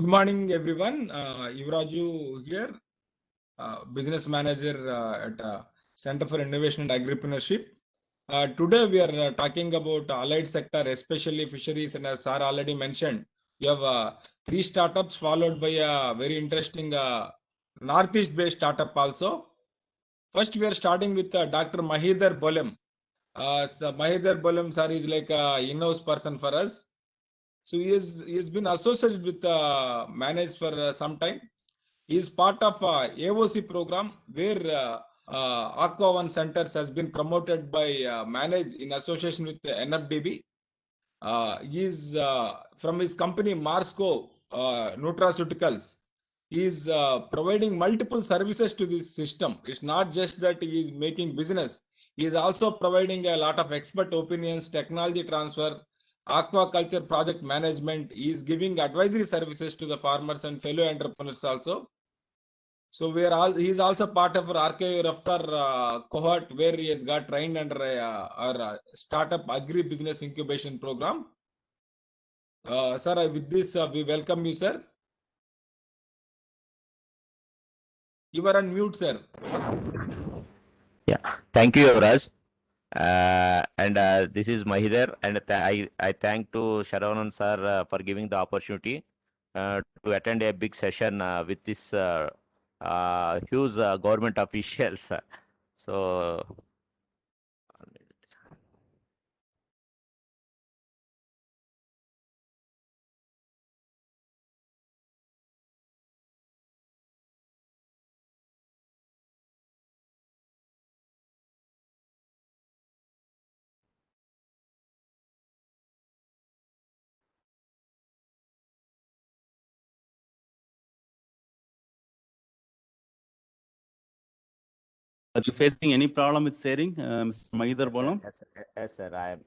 Good morning, everyone. Yuvraju here, business manager at Center for Innovation and Agripreneurship. Today, we are talking about allied sector, especially fisheries, and as Sir already mentioned, we have three startups followed by a very interesting Northeast-based startup also. First, we are starting with Dr. Mahidhar Bolem. So Mahidhar Bolem sir is like a in-house person for us. So he has been associated with Manage for some time. He is part of AOC program where Aqua One Centers has been promoted by Manage in association with NFDB. He is from his company Marsco Nutraceuticals. He is providing multiple services to this system. It's not just that he is making business. He is also providing a lot of expert opinions, technology transfer, aquaculture project management. He is giving advisory services to the farmers and fellow entrepreneurs also. So we are all. He is also part of our RK Raftar cohort where he has got trained under our startup agri business incubation program. Sir, with this we welcome you, sir. You are on mute, sir. Yeah, thank you, Yuvraj. This is Mahidhar, and I thank to Sharavanan sir for giving the opportunity to attend a big session with this huge government officials. So, Are you facing any problem with sharing, Mr. Mahidhar Bolem? yes, sir, I am.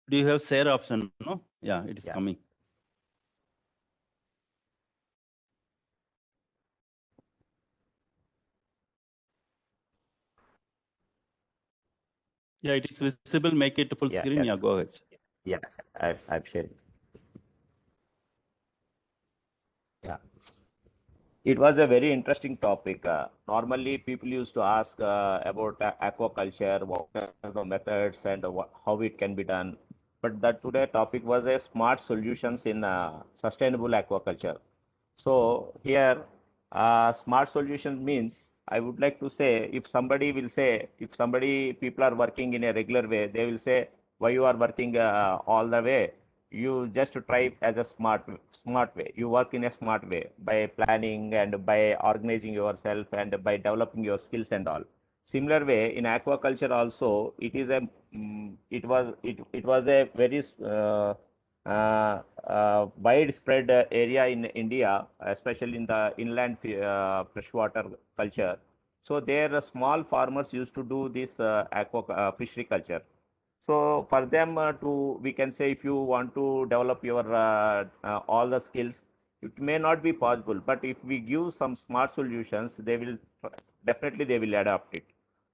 Do you have share option? No? Yeah, it is coming. Yeah, it is visible. Make it full screen. Yeah, go ahead. Yeah, I've shared. Yeah. It was a very interesting topic. Normally, people used to ask about aquaculture, what are the methods and how it can be done. But that today topic was a smart solutions in sustainable aquaculture. So here, smart solution means I would like to say if somebody will say if somebody people are working in a regular way, they will say why you are working all the way. You just try as a smart way. You work in a smart way by planning and by organizing yourself and by developing your skills and all. Similar way in aquaculture also it was a very widespread area in India, especially in the inland freshwater culture. So there, small farmers used to do this fishery culture. So for them we can say if you want to develop your all the skills, it may not be possible. But if we give some smart solutions, they will definitely they will adopt it.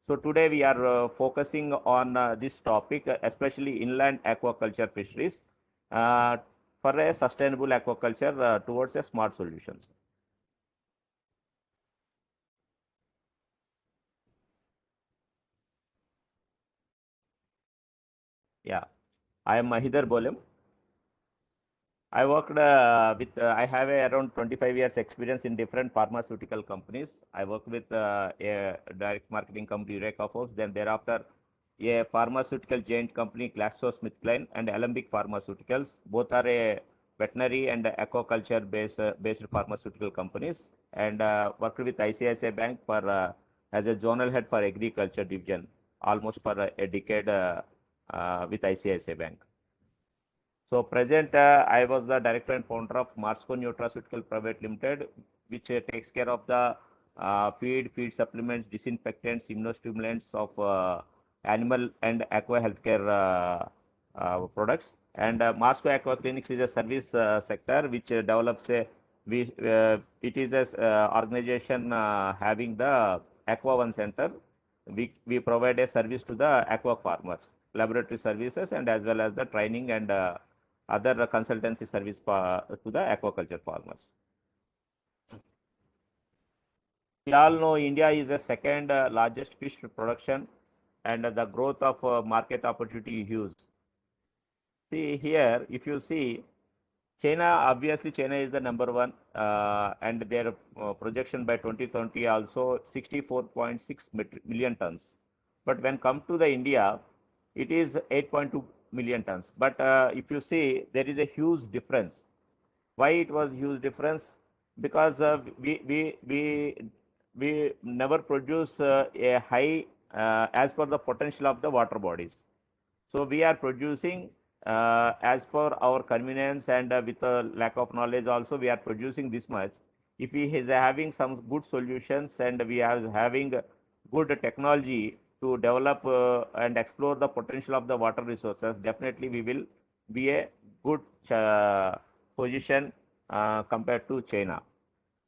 So today we are focusing on this topic, especially inland aquaculture fisheries, uh, for a sustainable aquaculture towards a smart solutions. Yeah, I am Mahidhar Bolem. I worked I have around 25 years experience in different pharmaceutical companies. I worked with a direct marketing company, Eureka Forbes, then thereafter a pharmaceutical giant company, GlaxoSmithKline, and Alembic Pharmaceuticals. Both are a veterinary and aquaculture based pharmaceutical companies, and worked with ICICI Bank for as a zonal head for agriculture division, almost for a decade with ICICI Bank. So present, I was the director and founder of Marsco Nutraceutical Private Limited, which takes care of the feed supplements, disinfectants, immunostimulants of animal and aqua healthcare products. And Marsco Aqua Clinics is a service sector which develops it is a organization having the Aqua One Center. We provide a service to the aqua farmers, laboratory services, and as well as the training and other consultancy service to the aquaculture farmers. We all know India is the second largest fish production, and the growth of market opportunity is huge. See here, if you see, China, obviously China is the number one, and their projection by 2020 also 64.6 million tons. But when come to the India, it is 8.2 million tons. But if you see, there is a huge difference. Why it was huge difference? Because we never produce a high as per the potential of the water bodies. So we are producing as per our convenience, and with a lack of knowledge also we are producing this much. If we is having some good solutions and we are having good technology to develop and explore the potential of the water resources, definitely we will be a good position compared to China.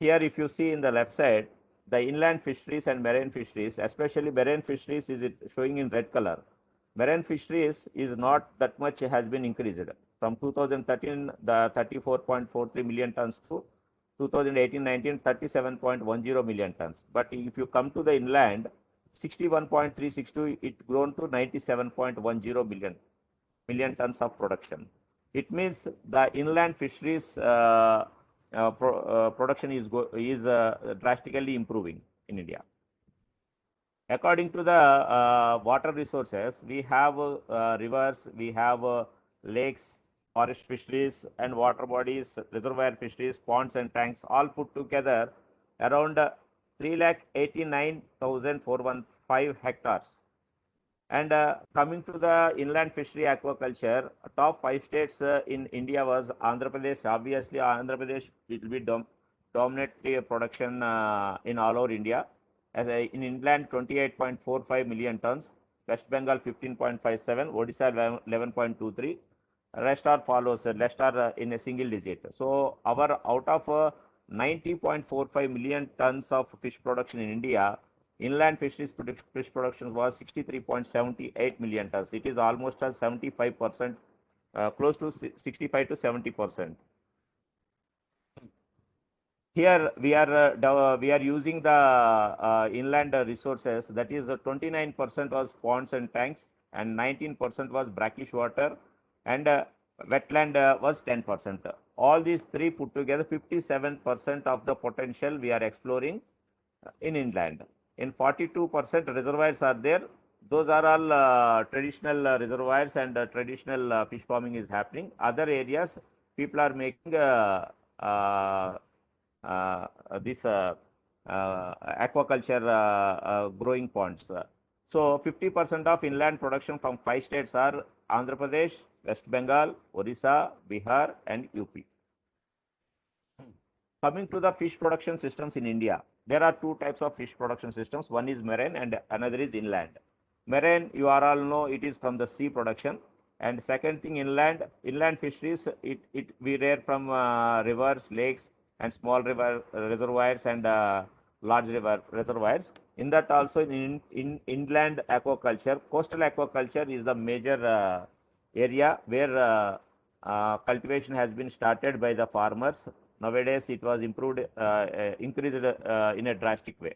Here, if you see in the left side, the inland fisheries and marine fisheries, especially marine fisheries is it showing in red color. Marine fisheries is not that much has been increased. From 2013, the 34.43 million tons to 2018-19, 37.10 million tons. But if you come to the inland, 61.362, it grown to 97.10 million tons of production. It means the inland fisheries production is drastically improving in India. According to the water resources, we have rivers, we have lakes, forest fisheries, and water bodies, reservoir fisheries, ponds and tanks, all put together around 3,89,415 hectares. And coming to the inland fishery aquaculture, top 5 states in India was Andhra Pradesh. Obviously, Andhra Pradesh will be dominant production in all over India. As in inland, 28.45 million tons, West Bengal 15.57, Odisha 11.23. Rest are follows. Rest are in a single digit. So our out of 90.45 million tons of fish production in India, inland fisheries fish production was 63.78 million tons. It is almost as 75%, close to 65 to 70%. Here we are using the inland resources. That is 29% was ponds and tanks, and 19% was brackish water, and wetland was 10%. All these three put together, 57% of the potential we are exploring in inland. In 42% reservoirs are there. Those are all traditional reservoirs, and traditional fish farming is happening. Other areas, people are making this aquaculture growing ponds. So 50% of inland production from 5 states are Andhra Pradesh, West Bengal, Odisha, Bihar, and UP. Coming to the fish production systems in India, there are 2 types of fish production systems. One is marine and another is inland. Marine, you all know, it is from the sea production. And second thing, inland fisheries, we rear from rivers, lakes, and small river reservoirs, and large river reservoirs. In that also, in inland aquaculture, coastal aquaculture is the major area where cultivation has been started by the farmers. Nowadays, it was increased in a drastic way.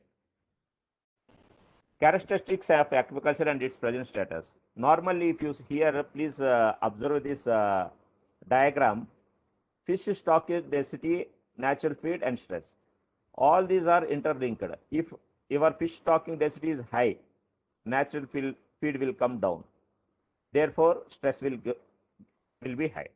Characteristics of aquaculture and its present status. Normally, if you here, please observe this diagram. Fish stocking density, natural feed, and stress. All these are interlinked. If your fish stocking density is high, natural feed will come down. Therefore, stress will be high.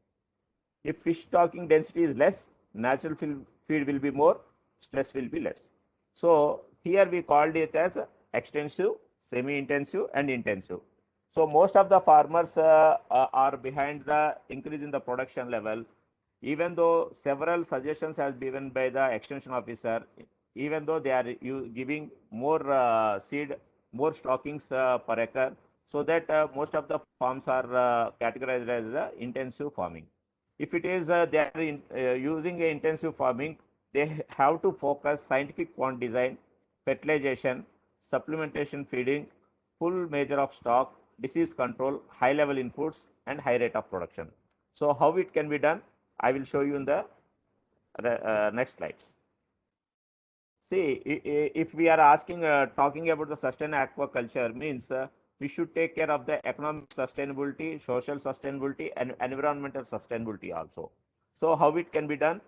If fish stocking density is less, natural feed will be more, stress will be less. So here we called it as extensive, semi-intensive, and intensive. So most of the farmers are behind the increase in the production level. Even though several suggestions has been given by the extension officer, even though they are giving more seed, more stockings per acre, so that most of the farms are categorized as intensive farming. If it is they are using intensive farming, they have to focus scientific pond design, fertilization, supplementation feeding, full measure of stock, disease control, high level inputs, and high rate of production. So how it can be done, I will show you in the next slides. See, if we are asking, talking about the sustainable aquaculture means we should take care of the economic sustainability, social sustainability, and environmental sustainability also. So how it can be done,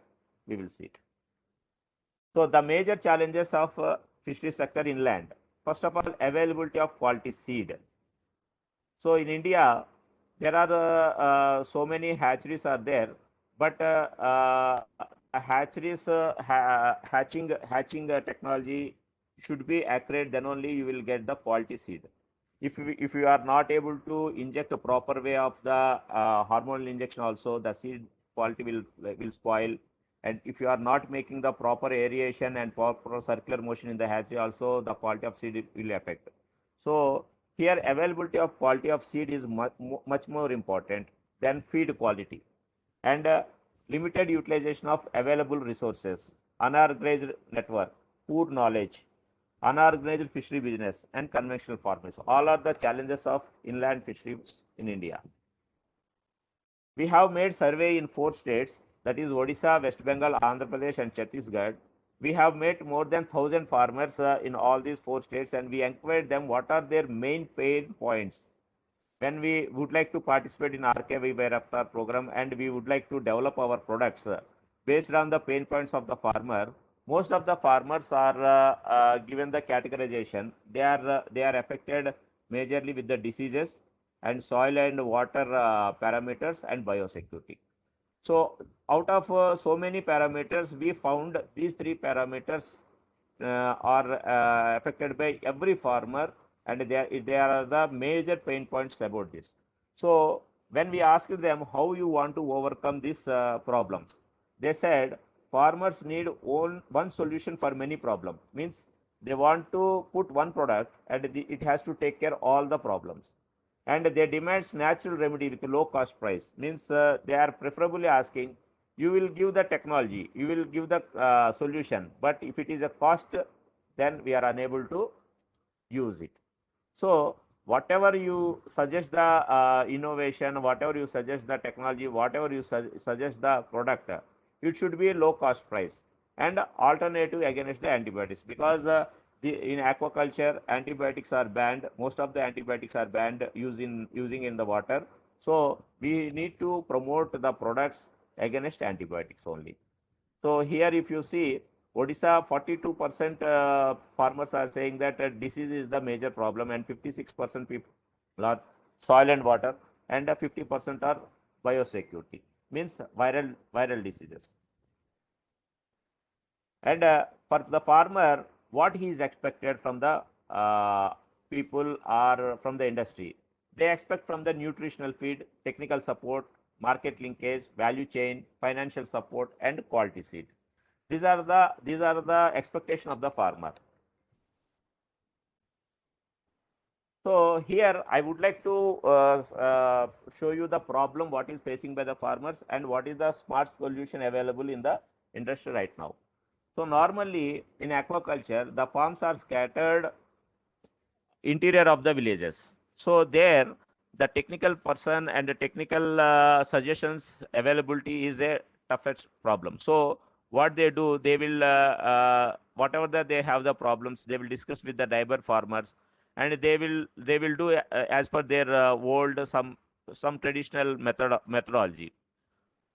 we will see. So the major challenges of fishery sector inland. First of all, availability of quality seed. So in India, there are so many hatcheries are there, but hatcheries hatching technology should be accurate. Then only you will get the quality seed. If you are not able to inject a proper way of the hormonal injection, also the seed quality will spoil. And if you are not making the proper aeration and proper circular motion in the hatchery, also the quality of seed will affect. So here availability of quality of seed is much more important than feed quality. And limited utilization of available resources, unorganized network, poor knowledge, unorganized fishery business, and conventional farmers. All are the challenges of inland fisheries in India. We have made survey in 4 states, that is Odisha, West Bengal, Andhra Pradesh, and Chhattisgarh. We have met more than 1,000 farmers in all these 4 states, and we inquired them what are their main pain points when we would like to participate in RKV by Raftar program, and we would like to develop our products based on the pain points of the farmer. Most of the farmers are given the categorization. They are affected majorly with the diseases and soil and water parameters and biosecurity. So out of so many parameters, we found these 3 parameters are affected by every farmer, and they are the major pain points about this. So when we asked them how you want to overcome these problems, they said farmers need one solution for many problems. Means they want to put one product and it has to take care of all the problems. And they demand natural remedy with low cost price. Means they are preferably asking, you will give the technology, you will give the solution, but if it is a cost, then we are unable to use it. So whatever you suggest the innovation, whatever you suggest the technology, whatever you suggest the product, it should be a low cost price and alternative against the antibiotics, because in aquaculture antibiotics are banned. Most of the antibiotics are banned using in the water. So we need to promote the products against antibiotics only. So here if you see, Odisha 42% farmers are saying that disease is the major problem, and 56% people are soil and water, and 50% are biosecurity, means viral diseases. And for the farmer, what he is expected from the people or from the industry, they expect from the nutritional feed, technical support, market linkage, value chain, financial support, and quality seed. These are the expectation of the farmer. So here I would like to show you the problem what is facing by the farmers and what is the smart solution available in the industry right now. So normally in aquaculture, the farms are scattered interior of the villages. So there the technical person and the technical suggestions availability is a toughest problem. So what they do, they will whatever that they have the problems, they will discuss with the neighbor farmers, and they will do as per their old some traditional methodology.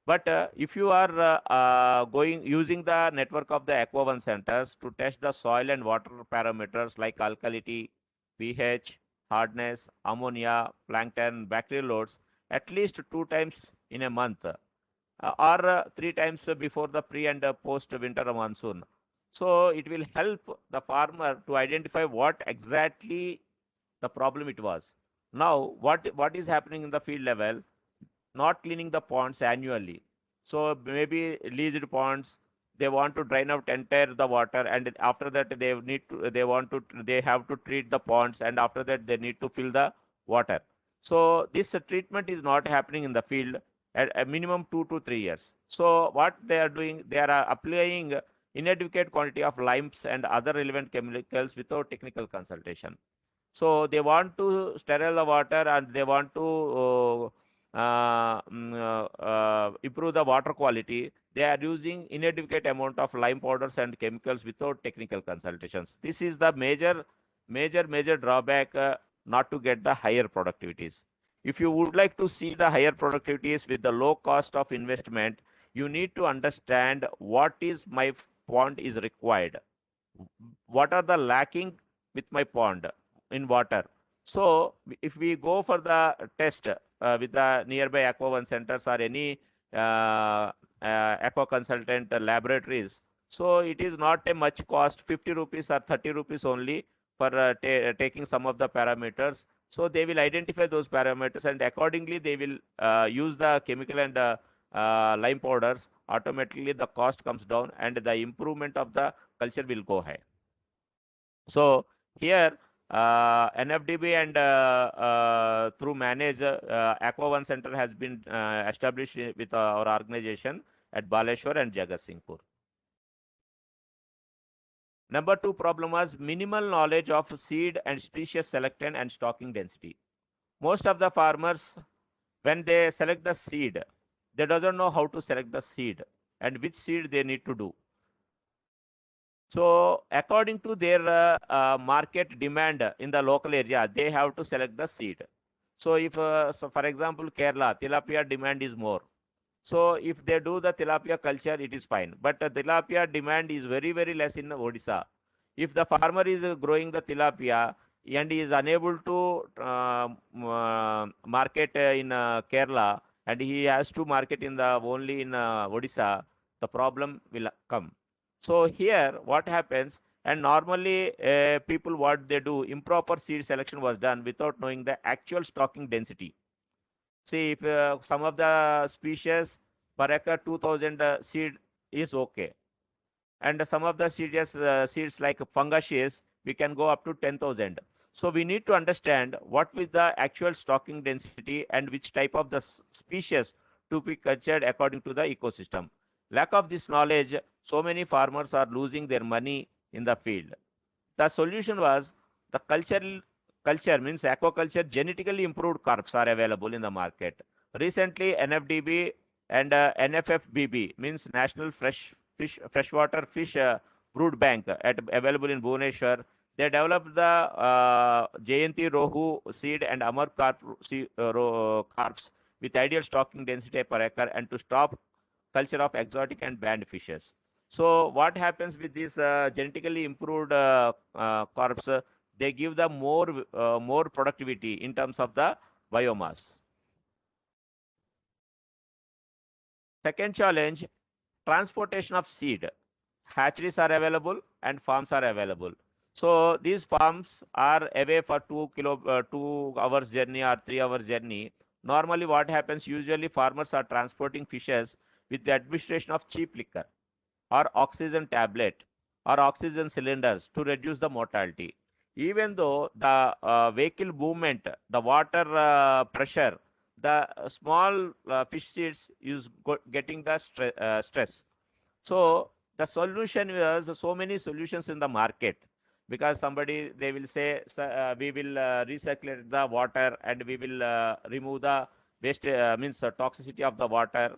But if you are using the network of the Aqua1 centers to test the soil and water parameters like alkalinity, pH, hardness, ammonia, plankton, bacterial loads at least 2 times in a month, or 3 times before the pre and post winter monsoon. So it will help the farmer to identify what exactly the problem it was. Now what is happening in the field level? Not cleaning the ponds annually. So maybe leased ponds, they want to drain out entire the water, and after that they have to treat the ponds, and after that they need to fill the water. So this treatment is not happening in the field at a minimum 2 to 3 years. So what they are doing, they are applying inadequate quantity of limes and other relevant chemicals without technical consultation. So they want to sterile the water, and they want to improve the water quality, they are using inadequate amount of lime powders and chemicals without technical consultations. This is the major drawback not to get the higher productivities. If you would like to see the higher productivities with the low cost of investment, you need to understand what is my pond is required. What are the lacking with my pond in water? So if we go for the test with the nearby Aqua One centers or any aqua consultant laboratories, so it is not a much cost, 50 rupees or 30 rupees only for taking some of the parameters. So they will identify those parameters and accordingly they will use the chemical and lime powders. Automatically the cost comes down and the improvement of the culture will go high. So here NFDB and through Manage Aqua One Center has been established with our organization at Baleshwar and Jagatsinghpur. Number 2 problem was minimal knowledge of seed and species selection and stocking density. Most of the farmers, when they select the seed, they doesn't know how to select the seed and which seed they need to do. So according to their market demand in the local area, they have to select the seed. So if, so for example, Kerala, tilapia demand is more. So if they do the tilapia culture, it is fine. But the tilapia demand is very, very less in Odisha. If the farmer is growing the tilapia and he is unable to market in Kerala and he has to market in the only in Odisha, the problem will come. So here what happens, and normally people what they do, improper seed selection was done without knowing the actual stocking density. See, if some of the species per acre 2000 seed is okay, and some of the seeds like fungaceous, we can go up to 10,000. So we need to understand what is the actual stocking density and which type of the species to be cultured according to the ecosystem. Lack of this knowledge, so many farmers are losing their money in the field. The solution was the culture means aquaculture genetically improved carps are available in the market. Recently, NFDB and NFFBB means National Freshwater Fish Brood Bank available in Bhubaneswar. They developed the Jayanti Rohu seed and Amar carps with ideal stocking density per acre and to stop culture of exotic and banned fishes. So what happens with these genetically improved carps? They give the more productivity in terms of the biomass. Second challenge, transportation of seed. Hatcheries are available and farms are available. So these farms are away for 2 hours journey or 3 hours journey. Normally what happens, usually farmers are transporting fishes with the administration of cheap liquor or oxygen tablet or oxygen cylinders to reduce the mortality. Even though the vehicle movement, the water pressure, the small fish seeds is getting the stress. So the solution was so many solutions in the market, because somebody, they will say, we will recirculate the water and we will remove the waste, means toxicity of the water.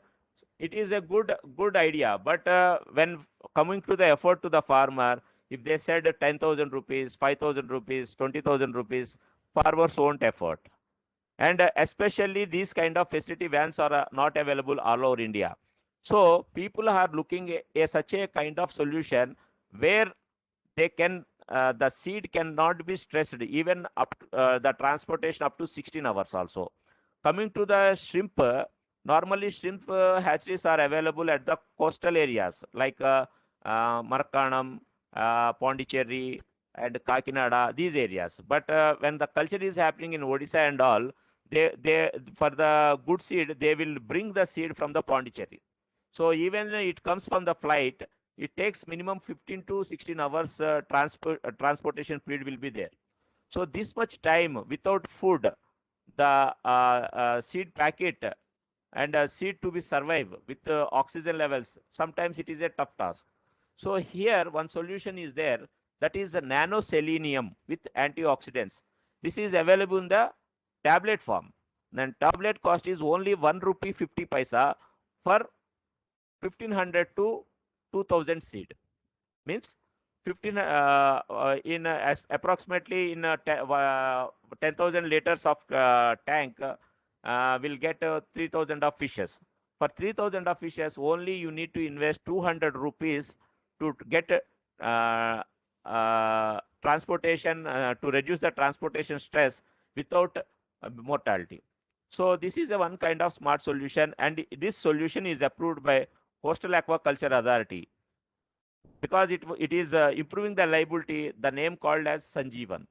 It is a good idea, but when coming to the effort to the farmer, if they said 10,000 rupees, 5,000 rupees, 20,000 rupees, farmers won't afford. And especially these kind of facility vans are not available all over India. So people are looking at such a kind of solution where they can, the seed cannot be stressed, even up the transportation up to 16 hours also. Coming to the shrimp, normally shrimp hatcheries are available at the coastal areas like Markanam, Pondicherry and Kakinada, these areas. But when the culture is happening in Odisha and all, they for the good seed, they will bring the seed from the Pondicherry. So even it comes from the flight, it takes minimum 15 to 16 hours transportation period will be there. So this much time without food, the seed packet and seed to be survive with oxygen levels, sometimes it is a tough task. So here one solution is there, that is a nanoselenium with antioxidants. This is available in the tablet form. then tablet cost is only 1 rupee 50 paisa for 1500 to 2000 seed. Means 15 approximately in 10,000 liters of tank will get 3,000 of fishes. For 3,000 of fishes, only you need to invest 200 rupees to get transportation, to reduce the transportation stress without mortality. So this is a one kind of smart solution, and this solution is approved by Coastal Aquaculture Authority because it is improving the liability. The name called as Sanjeevan.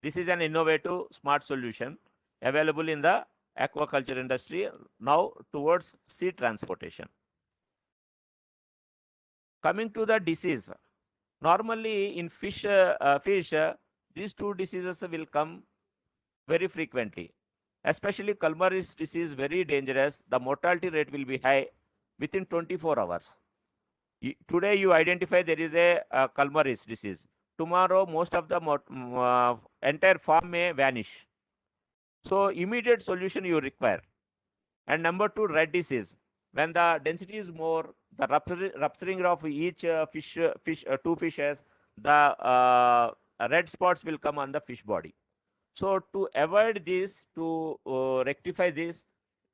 This is an innovative smart solution available in the aquaculture industry now towards sea transportation. Coming to the disease, normally in fish, these two diseases will come very frequently. Especially Kalmaris disease, very dangerous. The mortality rate will be high within 24 hours. Today you identify there is a Kalmaris disease. Tomorrow most of the entire farm may vanish. So immediate solution you require. And number two, red disease. When the density is more, the rupturing of each two fishes, the red spots will come on the fish body. So to avoid this, to rectify this,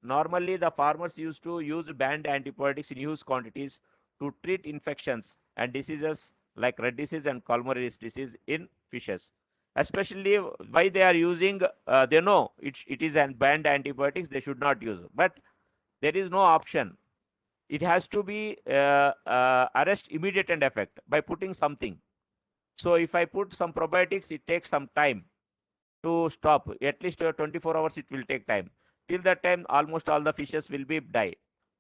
normally the farmers used to use banned antibiotics in huge quantities to treat infections and diseases like red disease and Kalmaris disease in fishes. Especially why they are using, they know it is an banned antibiotics, they should not use. But there is no option. It has to be arrest immediate and effect by putting something. So if I put some probiotics, it takes some time to stop. At least 24 hours it will take time. Till that time, almost all the fishes will be die.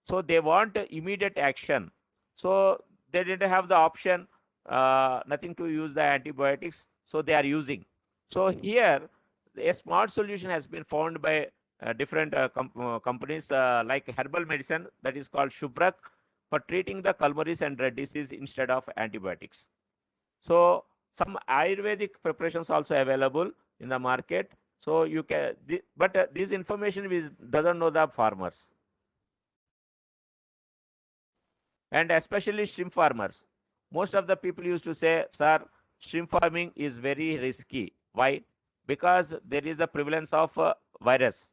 So they want immediate action. So they didn't have the option, nothing to use the antibiotics. So they are using. So here, a smart solution has been found by different companies like herbal medicine, that is called Shubrak, for treating the Kalmaris and red disease instead of antibiotics. So some Ayurvedic preparations also available in the market. So you can, but this information doesn't know the farmers. And especially shrimp farmers. Most of the people used to say, sir, shrimp farming is very risky. Why? Because there is a prevalence of virus.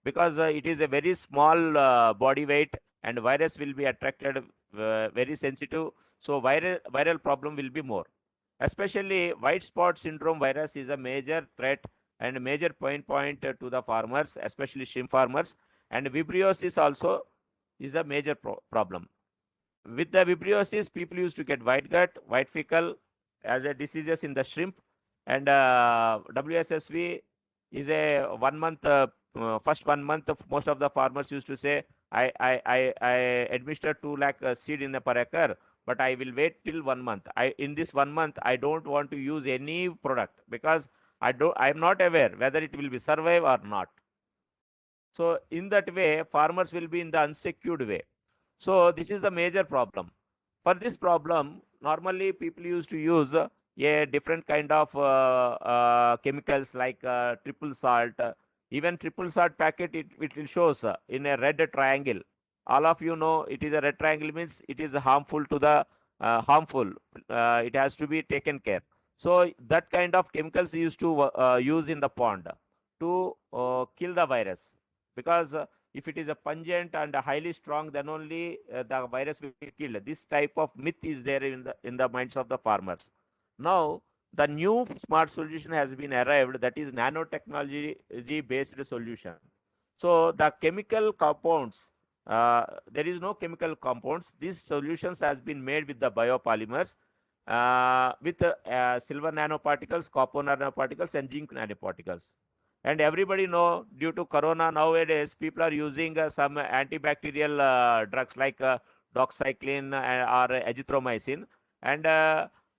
Because it is a very small body weight and virus will be attracted, very sensitive. So viral problem will be more. Especially white spot syndrome virus is a major threat and a major point to the farmers, especially shrimp farmers. And vibriosis also is a major problem. With the vibriosis, people used to get white gut, white fecal as a diseases in the shrimp. And WSSV is a 1 month, first 1 month of most of the farmers used to say, I administer 2 lakh seed in per acre, but I will wait till 1 month. In this 1 month, I don't want to use any product because I am not aware whether it will be survive or not. So in that way, farmers will be in the unsecured way. So this is the major problem. For this problem, normally people used to use a different kind of chemicals like triple salt. Even triple salt packet, it shows in a red triangle. All of you know it is a red triangle means it is harmful to the harmful. It has to be taken care. So that kind of chemicals used to use in the pond to kill the virus, because if it is a pungent and highly strong, then only the virus will be killed. This type of myth is there in the minds of the farmers. Now the new smart solution has been arrived, that is nanotechnology based solution. So the chemical compounds, there is no chemical compounds. These solutions has been made with the biopolymers, with silver nanoparticles, copper nanoparticles, and zinc nanoparticles. And everybody know, due to corona nowadays, people are using some antibacterial drugs like doxycycline or azithromycin. And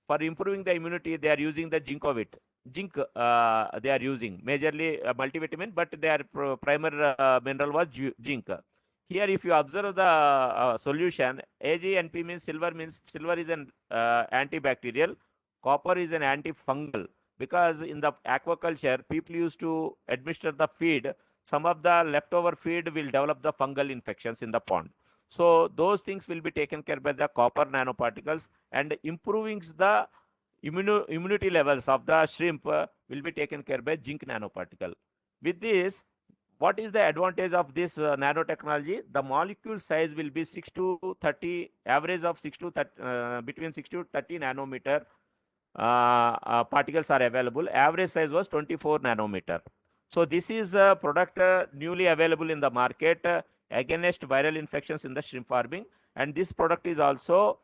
for improving the immunity, they are using the Ginkgovit. Zinc they are using majorly multivitamin, but their primary mineral was zinc. Here, if you observe the solution, AgNP means silver is an antibacterial, copper is an antifungal. Because in the aquaculture, people used to administer the feed some of the leftover feed will develop the fungal infections in the pond. So those things will be taken care by the copper nanoparticles, and improving the immunity levels of the shrimp will be taken care by zinc nanoparticle. With this, what is the advantage of this nanotechnology? The molecule size will be 6 to 30, average of 6 to 30, between 6 to 30 nanometer particles are available. Average size was 24 nanometer. So this is a product newly available in the market against viral infections in the shrimp farming, and this product is also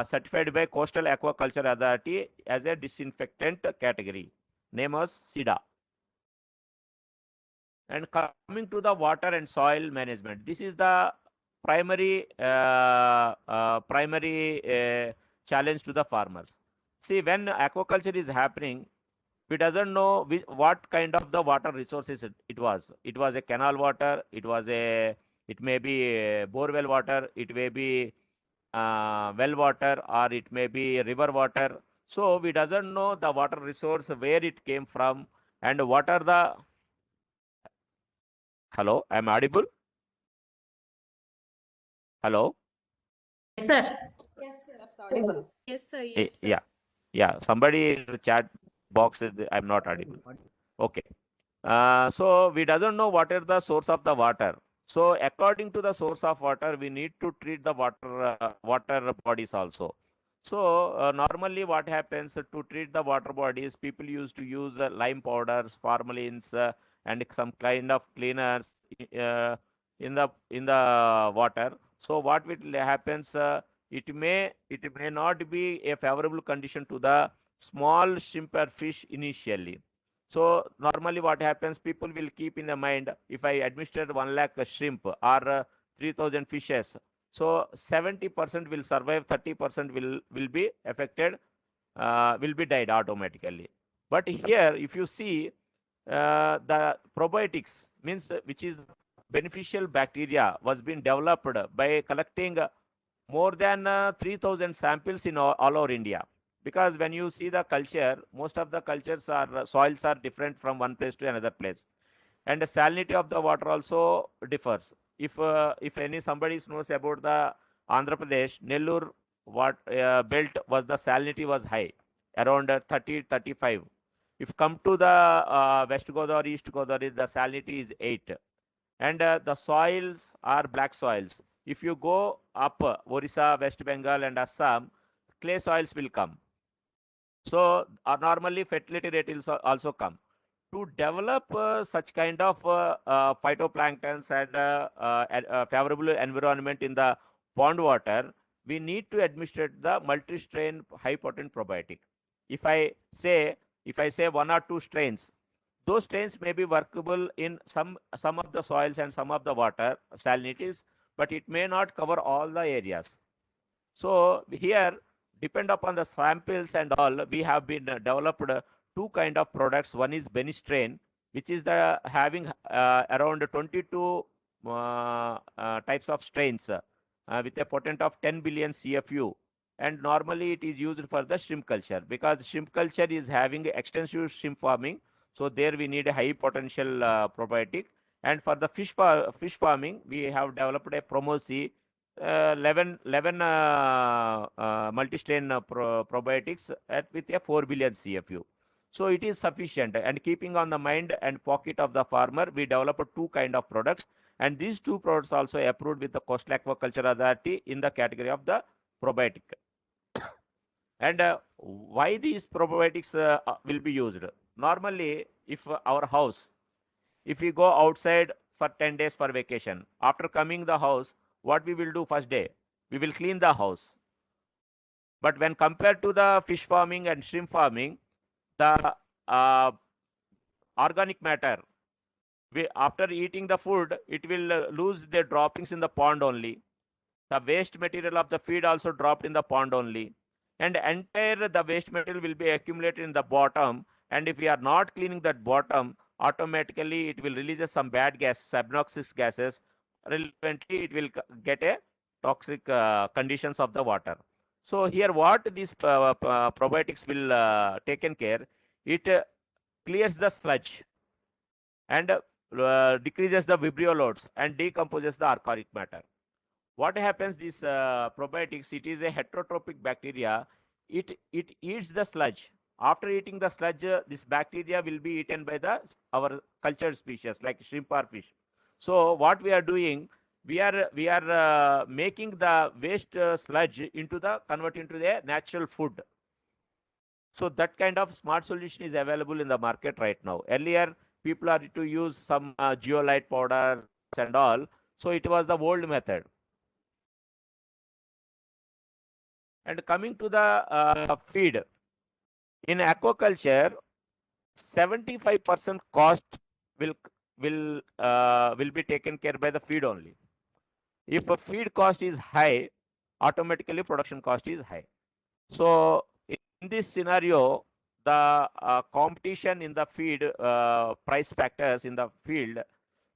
certified by Coastal Aquaculture Authority as a disinfectant category. Name was SIDA. And coming to the water and soil management, this is the primary challenge to the farmers. See, when aquaculture is happening, we doesn't know what kind of the water resources it was. It was a canal water. It may be a borewell water. It may be well water, or it may be river water. So we doesn't know the water resource, where it came from, and what are the. Hello, I'm audible. Hello. Yes, sir. Yes, sir. Yes, sir. Yeah. Somebody in the chat box said I'm not audible. Okay. So we doesn't know what is the source of the water. So according to the source of water, we need to treat the water bodies also. So normally what happens to treat the water bodies, people used to use lime powders, formalins, and some kind of cleaners in the water. So what will happens? It may not be a favorable condition to the small shrimp or fish initially. So normally what happens, people will keep in the mind, if I administer 1 lakh shrimp or 3,000 fishes, so 70% will survive, 30% will be affected, will be died automatically. But here, if you see, the probiotics, means which is beneficial bacteria, was being developed by collecting more than 3,000 samples in all over India. Because when you see the culture, most of the cultures soils are different from one place to another place, and the salinity of the water also differs. If somebody knows about the Andhra Pradesh, Nellore belt, the salinity was high, around 30-35. If come to the West Godavari, East Godavari, the salinity is 8, and the soils are black soils. If you go up Orissa, West Bengal, and Assam, clay soils will come. So normally fertility rate will also come. To develop such kind of phytoplanktons and favorable environment in the pond water, we need to administer the multi-strain high potent probiotic. If I say 1 or 2 strains, those strains may be workable in some of the soils and some of the water salinities, but it may not cover all the areas. So here, depend upon the samples and all, we have been developed 2 kind of products. One is Benistrain, which is having around 22 types of strains with a potent of 10 billion CFU. And normally it is used for the shrimp culture, because shrimp culture is having extensive shrimp farming. So there we need a high potential probiotic. And for the fish farming, we have developed a Promosi 11 multi-strain probiotics with a 4 billion CFU. So it is sufficient. And keeping on the mind and pocket of the farmer, we developed 2 kind of products. And these 2 products also approved with the Coastal Aquaculture Authority in the category of the probiotic. And why these probiotics will be used? Normally, if our house, if we go outside for 10 days for vacation, after coming the house, what we will do first day? We will clean the house. But when compared to the fish farming and shrimp farming, the organic matter, after eating the food, it will lose the droppings in the pond only. The waste material of the feed also dropped in the pond only. And the waste material will be accumulated in the bottom. And if we are not cleaning that bottom, automatically it will release some bad gases, obnoxious gases. Relevantly, it will get a toxic conditions of the water. So here, what these probiotics will taken care, it clears the sludge, and decreases the vibrio loads and decomposes the organic matter. What happens? This probiotics, it is a heterotrophic bacteria. It eats the sludge. After eating the sludge, this bacteria will be eaten by the our cultured species like shrimp or fish. So what we are doing, we are making the waste sludge convert into the natural food. So that kind of smart solution is available in the market right now. Earlier, people are to use some geolite powder and all. So it was the old method. And coming to the feed, in aquaculture, 75% cost will be taken care by the feed only. If a feed cost is high, automatically production cost is high. So in this scenario, the competition in the feed price factors in the field.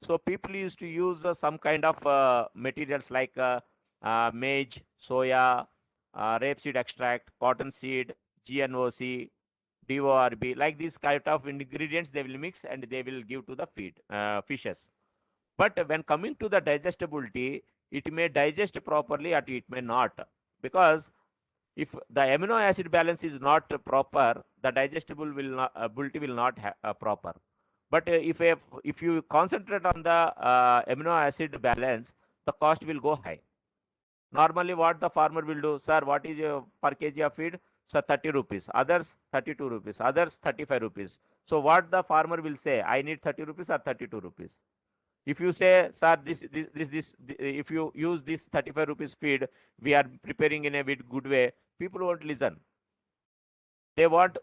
So people used to use some kind of materials like maize, soya, rapeseed extract, cottonseed, GNOC, DORB, like these kind of ingredients they will mix and they will give to the feed fishes. But when coming to the digestibility, it may digest properly or it may not, because if the amino acid balance is not proper, the digestibility will not proper. But if you concentrate on the amino acid balance, the cost will go high. Normally, what the farmer will do, sir, what is your per kg of feed? Sir, 30 rupees. Others 32 rupees. Others 35 rupees. So what the farmer will say, I need 30 rupees or 32 rupees. If you say, sir, if you use this 35 rupees feed, we are preparing in a good way, people won't listen. They want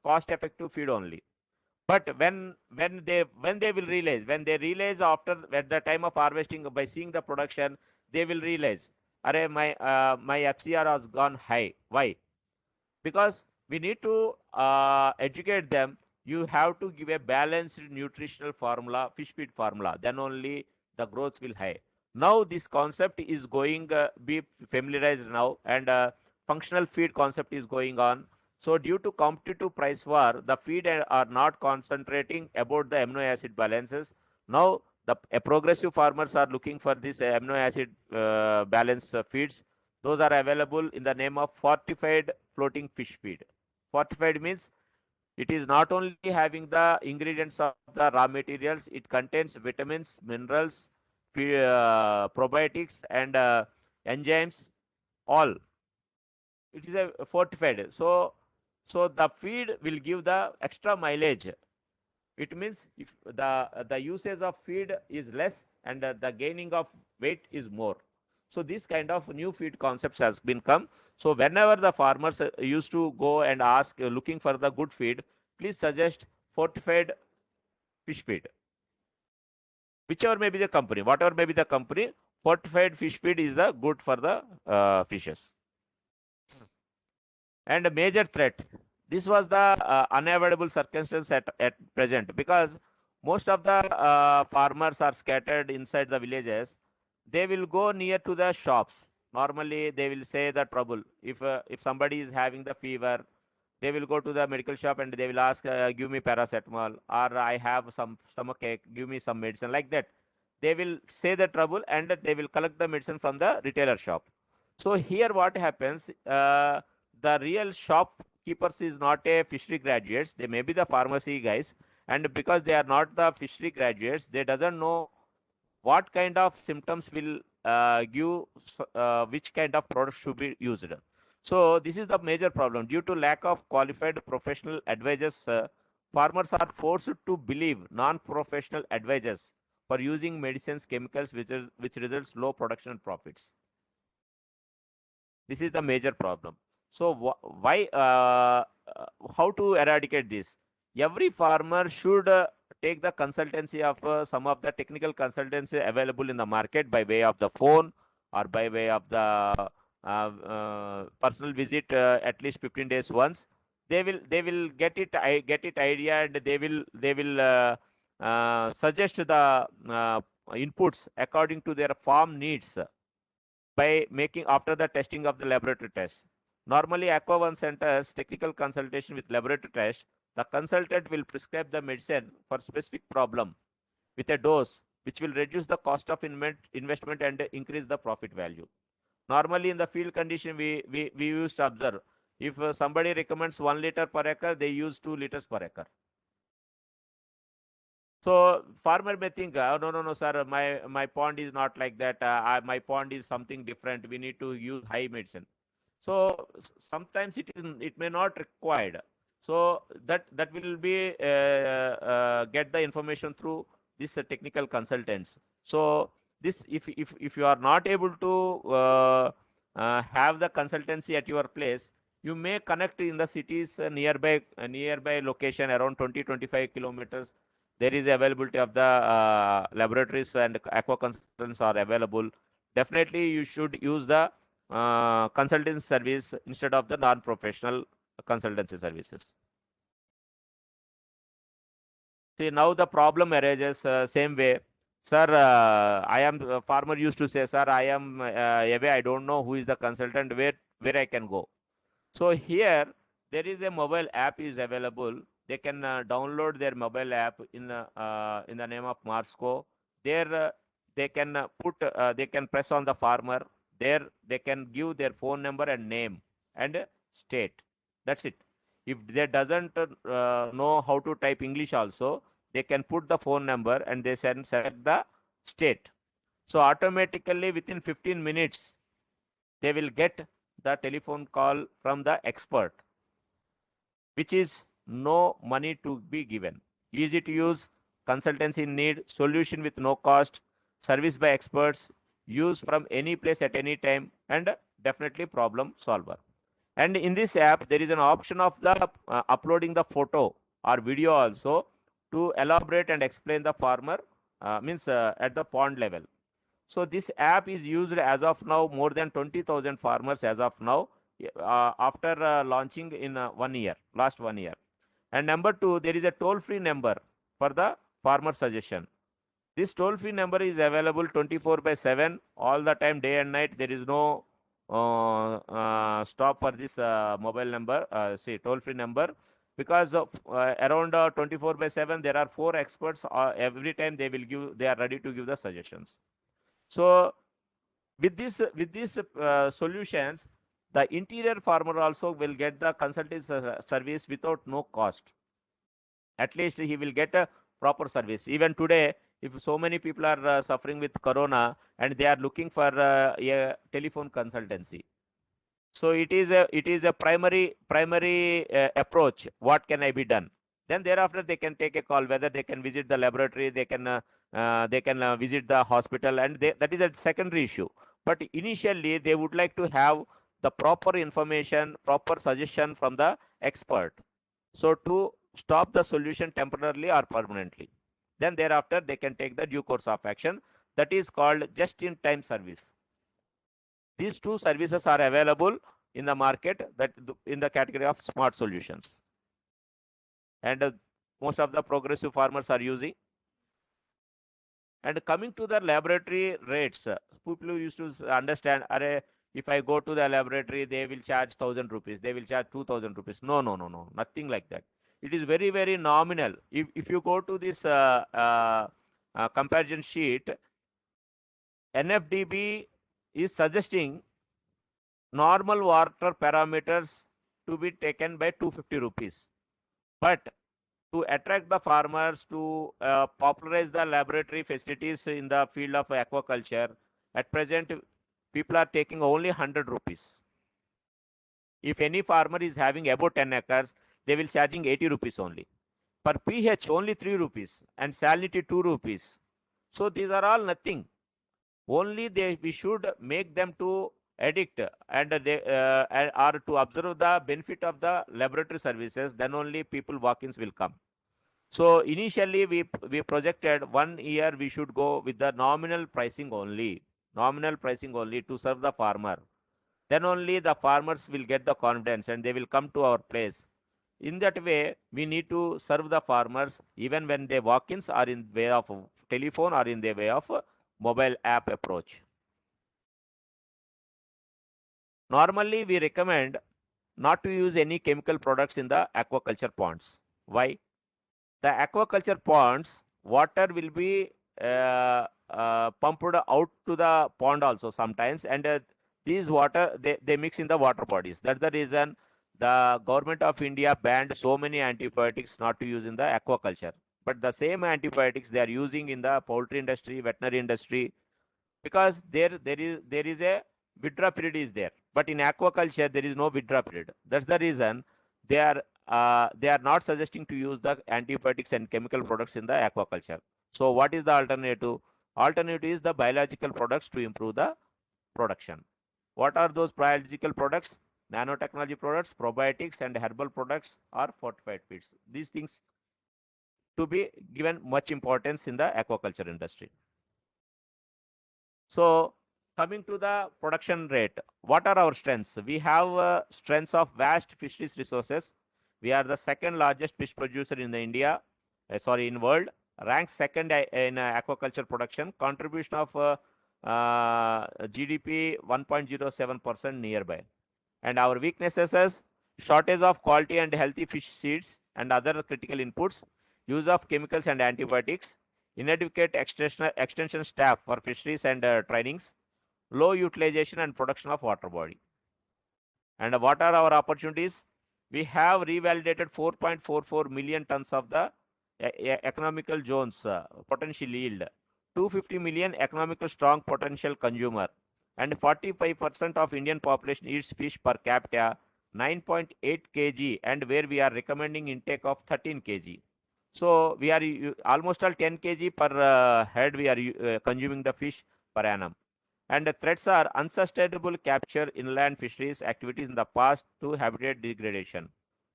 cost effective feed only. But when they will realize, after at the time of harvesting, by seeing the production, they will realize, array, my FCR has gone high. Why? Because we need to educate them. You have to give a balanced nutritional formula, fish feed formula. Then only the growth will high. Now this concept is going be familiarized now, and functional feed concept is going on. So due to competitive price war, the feed are not concentrating about the amino acid balances. Now the progressive farmers are looking for this amino acid balance feeds. Those are available in the name of fortified floating fish feed. Fortified means it is not only having the ingredients of the raw materials, it contains vitamins, minerals, probiotics, and enzymes, all. It is a fortified. So the feed will give the extra mileage. It means if the usage of feed is less and the gaining of weight is more. So this kind of new feed concepts has been come. So whenever the farmers used to go and ask, looking for the good feed, please suggest fortified fish feed. Whichever may be the company, whatever may be the company, fortified fish feed is the good for the fishes. And a major threat. This was the unavoidable circumstance at present, because most of the farmers are scattered inside the villages. They will go near to the shops. Normally, they will say the trouble. If somebody is having the fever, they will go to the medical shop and they will ask, give me paracetamol, or I have some stomachache, give me some medicine, like that. They will say the trouble and they will collect the medicine from the retailer shop. So here what happens, the real shopkeepers is not a fishery graduates. They may be the pharmacy guys. And because they are not the fishery graduates, they doesn't know what kind of symptoms will give which kind of product should be used. So this is the major problem. Due to lack of qualified professional advisors, farmers are forced to believe non-professional advisors for using medicines, chemicals, which results low production profits. This is the major problem. So why? How to eradicate this? Every farmer should take the consultancy of some of the technical consultancy available in the market by way of the phone or by way of the personal visit at least 15 days once. They will get it idea, and they will suggest the inputs according to their farm needs by making after the testing of the laboratory tests. Normally, Aqua One centers technical consultation with laboratory test. the consultant will prescribe the medicine for specific problem with a dose which will reduce the cost of investment and increase the profit value. Normally in the field condition, we used to observe, if somebody recommends 1 liter per acre, they use 2 liters per acre. So farmer may think, oh, no, sir, my pond is not like that. My pond is something different. We need to use high medicine. So sometimes it may not required. So that will be get the information through this technical consultants. So this, if you are not able to have the consultancy at your place, you may connect in the cities nearby location around 20-25 kilometers. There is availability of the laboratories and aqua consultants are available. Definitely you should use the consultancy service instead of the non-professional consultancy services. See, now the problem arises same way. Sir, I am farmer used to say, sir, I am away. I don't know who is the consultant, where I can go. So here there is a mobile app is available. They can download their mobile app in the name of Marsco. There they can they can press on the farmer. There they can give their phone number and name and state. That's it. If they doesn't know how to type English also, they can put the phone number and they can select the state. So automatically within 15 minutes, they will get the telephone call from the expert, which is no money to be given. Easy to use, consultancy in need, solution with no cost, service by experts, use from any place at any time, and definitely problem solver. And in this app, there is an option of the uploading the photo or video also to elaborate and explain the farmer, at the pond level. So this app is used as of now more than 20,000 farmers as of now, after launching in last 1 year. And number two, there is a toll-free number for the farmer suggestion. This toll-free number is available 24/7 all the time, day and night. There is no stop for this mobile number, toll-free number, because of around 24/7 there are 4 experts. Every time they are ready to give the suggestions. So with these solutions, the interior farmer also will get the consultancy service without no cost. At least he will get a proper service. Even today, if so many people are suffering with corona and they are looking for a telephone consultancy, so it is a primary approach. What can I be done? Then thereafter they can take a call whether they can visit the laboratory, they can visit the hospital, and that is a secondary issue. But initially they would like to have the proper information, proper suggestion from the expert, so to stop the solution temporarily or permanently. Then thereafter they can take the due course of action. That is called just-in-time service. These two services are available in the market, that in the category of smart solutions, and most of the progressive farmers are using. And coming to the laboratory rates, people used to understand, if I go to the laboratory, they will charge 1,000 rupees, they will charge 2,000 rupees. No, nothing like that. It is very, very nominal. If you go to this comparison sheet, NFDB is suggesting normal water parameters to be taken by 250 rupees. But to attract the farmers, to popularize the laboratory facilities in the field of aquaculture, at present people are taking only 100 rupees. If any farmer is having about 10 acres, they will charging 80 rupees only. Per pH only 3 rupees and salinity 2 rupees. So these are all nothing. Only we should make them to addict and or to observe the benefit of the laboratory services. Then only people walk-ins will come. So initially we projected 1 year we should go with the nominal pricing only to serve the farmer. Then only the farmers will get the confidence and they will come to our place. In that way, we need to serve the farmers even when they walk-ins are in way of telephone or in the way of mobile app approach. Normally, we recommend not to use any chemical products in the aquaculture ponds. Why? The aquaculture ponds, water will be pumped out to the pond also sometimes, and these water they mix in the water bodies. That's the reason the government of India banned so many antibiotics not to use in the aquaculture. But the same antibiotics they are using in the poultry industry, veterinary industry, because there is a withdrawal period is there. But in aquaculture there is no withdrawal period. That's the reason they are not suggesting to use the antibiotics and chemical products in the aquaculture. So what is the alternative? Alternative is the biological products to improve the production. What are those biological products? Nanotechnology products, probiotics, and herbal products or fortified feeds. These things to be given much importance in the aquaculture industry. So coming to the production rate, what are our strengths? We have strengths of vast fisheries resources. We are the second largest fish producer in the India, in world, ranks second in aquaculture production, contribution of GDP 1.07% nearby. And our weaknesses is shortage of quality and healthy fish seeds and other critical inputs, use of chemicals and antibiotics, inadequate extension staff for fisheries and trainings, low utilization and production of water body. And what are our opportunities? We have revalidated 4.44 million tons of the economical zones potential yield, 250 million economical strong potential consumer, and 45% of Indian population eats fish per capita, 9.8 kg, and where we are recommending intake of 13 kg. So we are almost all 10 kg per head we are consuming the fish per annum. And the threats are unsustainable capture inland fisheries activities in the past to habitat degradation,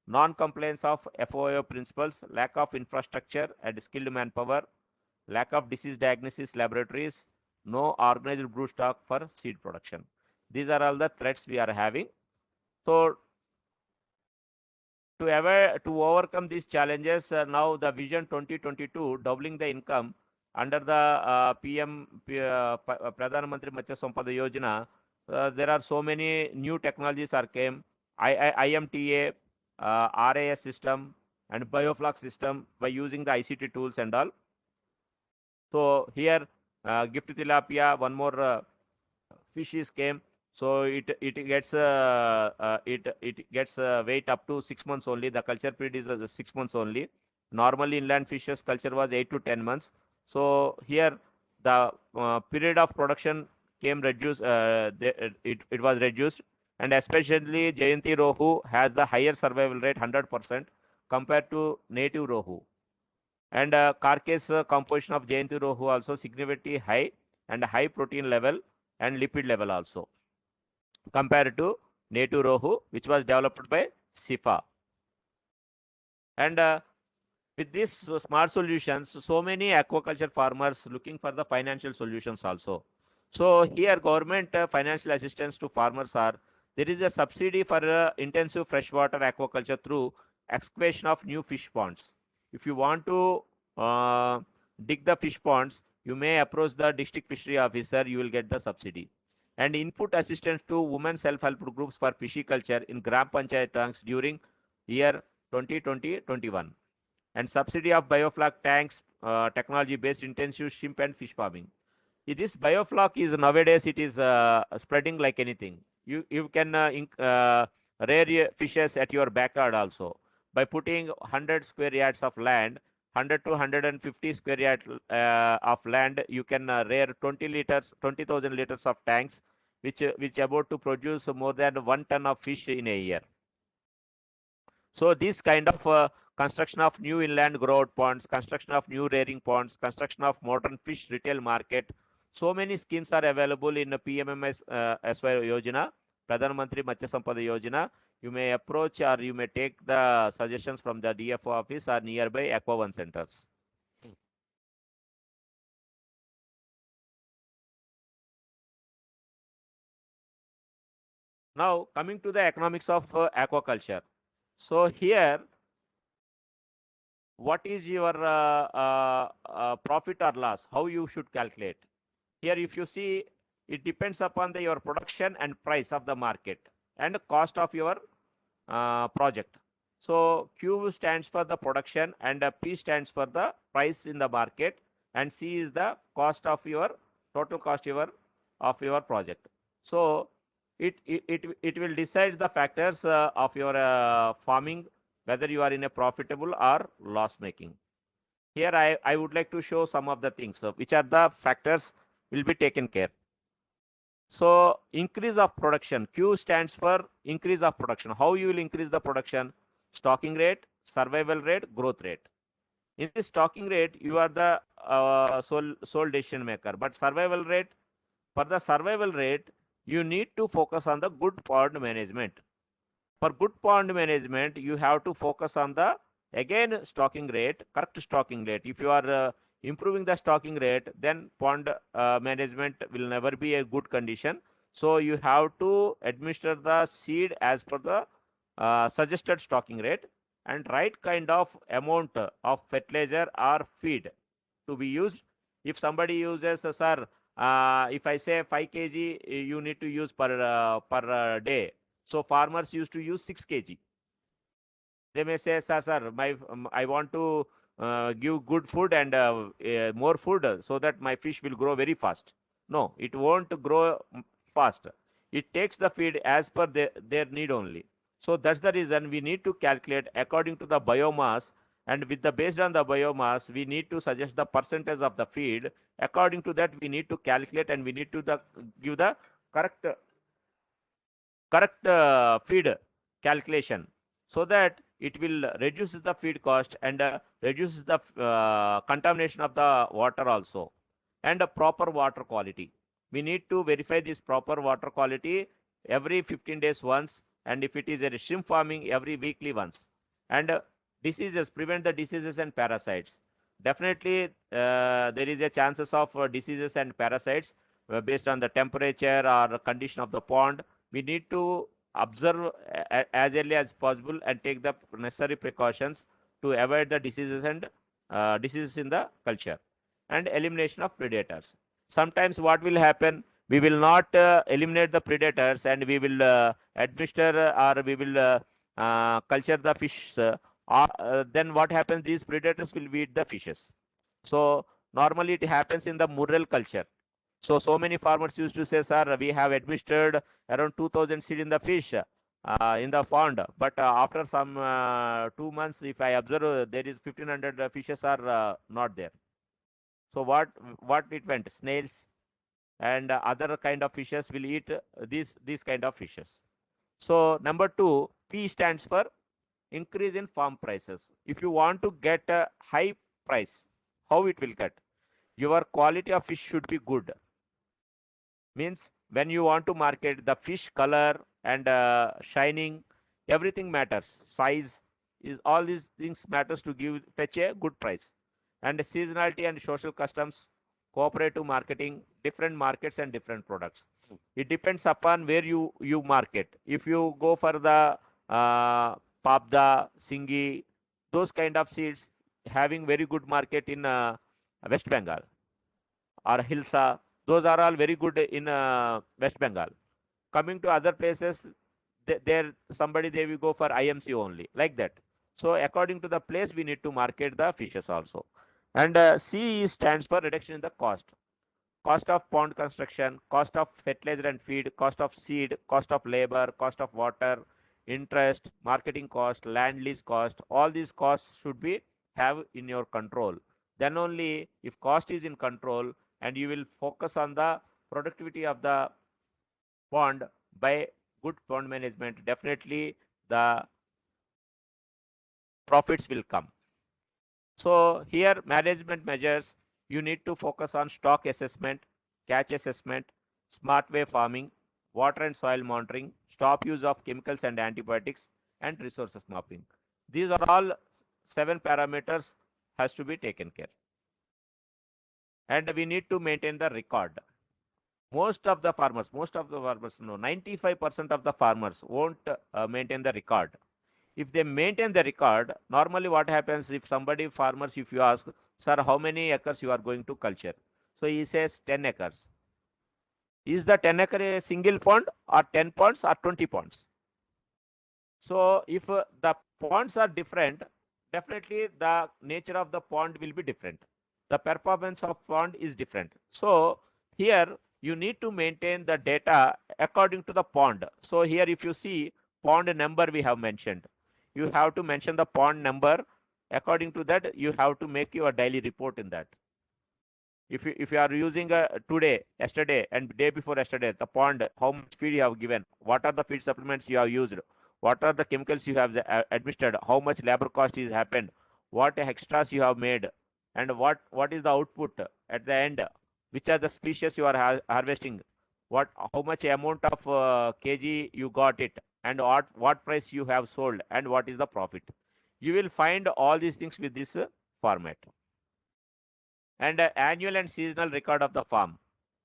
non-compliance of FOIO principles, lack of infrastructure and skilled manpower, lack of disease diagnosis laboratories, no organized brood stock for seed production. These are all the threats we are having. So to overcome these challenges, now the Vision 2022, doubling the income under the PM Pradhan Mantri Matsya Sampada Yojana, there are so many new technologies are came, IMTA, RAS system, and bioflux system by using the ICT tools and all. So here, gift tilapia, one more fish is came. So it gets weight up to 6 months only. The culture period is 6 months only. Normally inland fishes culture was 8 to 10 months. So here the period of production came reduced. It was reduced, and especially Jayanti Rohu has the higher survival rate 100% compared to native Rohu. And carcass composition of Jayanti Rohu also significantly high, and high protein level and lipid level also compared to native Rohu, which was developed by SIFA. And with these smart solutions, so many aquaculture farmers looking for the financial solutions also. So here government financial assistance to farmers are, there is a subsidy for intensive freshwater aquaculture through excavation of new fish ponds. If you want to dig the fish ponds, you may approach the district fishery officer, you will get the subsidy. And input assistance to women self-help groups for pisciculture in Gram Panchayat tanks during year 2020-21. And subsidy of bioflak tanks, technology-based intensive shrimp and fish farming. This bioflak is nowadays it is spreading like anything. You can rear fishes at your backyard also by putting 100 square yards of land, 100 to 150 square yards of land. You can rear 20,000 liters of tanks, which about to produce more than 1 ton of fish in a year. So this kind of construction of new inland growth ponds, construction of new rearing ponds, construction of modern fish retail market. So many schemes are available in the PMMS SY Yojana, Pradhan Mantri Matsya Sampada Yojana. You may approach or you may take the suggestions from the DFO office or nearby Aqua One centers. Now coming to the economics of aquaculture. So here, what is your profit or loss? How you should calculate? Here, if you see, it depends upon your production and price of the market and cost of your project. So Q stands for the production and P stands for the price in the market, and C is the cost of your total cost of your project. So it will decide the factors of your farming, whether you are in a profitable or loss making. Here I would like to show some of the things which are the factors will be taken care. So increase of production, Q stands for increase of production. How you will increase the production? Stocking rate, survival rate, growth rate. In this stocking rate, you are the sole decision maker. But survival rate, for the survival rate, you need to focus on the good pond management. For good pond management, you have to focus on the, again, stocking rate, correct stocking rate. If you are improving the stocking rate, then pond management will never be a good condition. So you have to administer the seed as per the suggested stocking rate, and right kind of amount of fertilizer or feed to be used. If somebody uses, sir, if I say 5 kg, you need to use per day. So farmers used to use 6 kg. They may say, sir, I want to give good food and more food so that my fish will grow very fast. No, it won't grow fast. It takes the feed as per their need only. So that's the reason we need to calculate according to the biomass, and based on the biomass, we need to suggest the percentage of the feed. According to that, we need to calculate, and we need to give the correct feed calculation, so that it will reduce the feed cost and reduces the contamination of the water also, and a proper water quality. We need to verify this proper water quality every 15 days once, and if it is a shrimp farming, every weekly once. And diseases, prevent the diseases and parasites. Definitely there is a chances of diseases and parasites based on the temperature or condition of the pond. We need to observe as early as possible and take the necessary precautions to avoid the diseases and diseases in the culture. And elimination of predators. Sometimes what will happen, we will not eliminate the predators, and we will administer or we will culture the fish. Then what happens, these predators will eat the fishes. So normally it happens in the mural culture. So many farmers used to say, sir, we have administered around 2000 seed in the fish in the pond, but after some 2 months, if I observe, there is 1500 fishes are not there. So what it went? Snails and other kind of fishes will eat these kind of fishes. So number 2, P stands for increase in farm prices. If you want to get a high price, how it will get? Your quality of fish should be good. Means when you want to market, the fish color and shining, everything matters. Size, is all these things matters to fetch a good price. And seasonality and social customs, cooperative marketing, different markets and different products. It depends upon where you market. If you go for the Pabda, Singi, those kind of seeds having very good market in West Bengal or Hilsa, those are all very good in West Bengal. Coming to other places, they will go for IMC only, like that. So according to the place, we need to market the fishes also. And C stands for reduction in the cost. Cost of pond construction, cost of fertilizer and feed, cost of seed, cost of labor, cost of water, interest, marketing cost, land lease cost. All these costs should be have in your control. Then only if cost is in control, and you will focus on the productivity of the pond by good pond management, definitely the profits will come. So here, management measures, you need to focus on stock assessment, catch assessment, smart way farming, water and soil monitoring, stop use of chemicals and antibiotics, and resources mapping. These are all 7 parameters has to be taken care. And we need to maintain the record. Most of the farmers, no, 95% of the farmers won't maintain the record. If they maintain the record, normally what happens, if farmers, if you ask, sir, how many acres you are going to culture? So he says 10 acres. Is the 10 acre a single pond, or 10 ponds, or 20 ponds? So if the ponds are different, definitely the nature of the pond will be different. The performance of pond is different. So here you need to maintain the data according to the pond. So here if you see pond number we have mentioned, you have to mention the pond number. According to that, you have to make your daily report in that. If you are using today, yesterday, and day before yesterday, the pond, how much feed you have given, what are the feed supplements you have used, what are the chemicals you have administered, how much labor cost is happened, what extras you have made, and what is the output at the end, which are the species you are harvesting, how much amount of kg you got it, and what price you have sold, and what is the profit. You will find all these things with this format. And annual and seasonal record of the farm.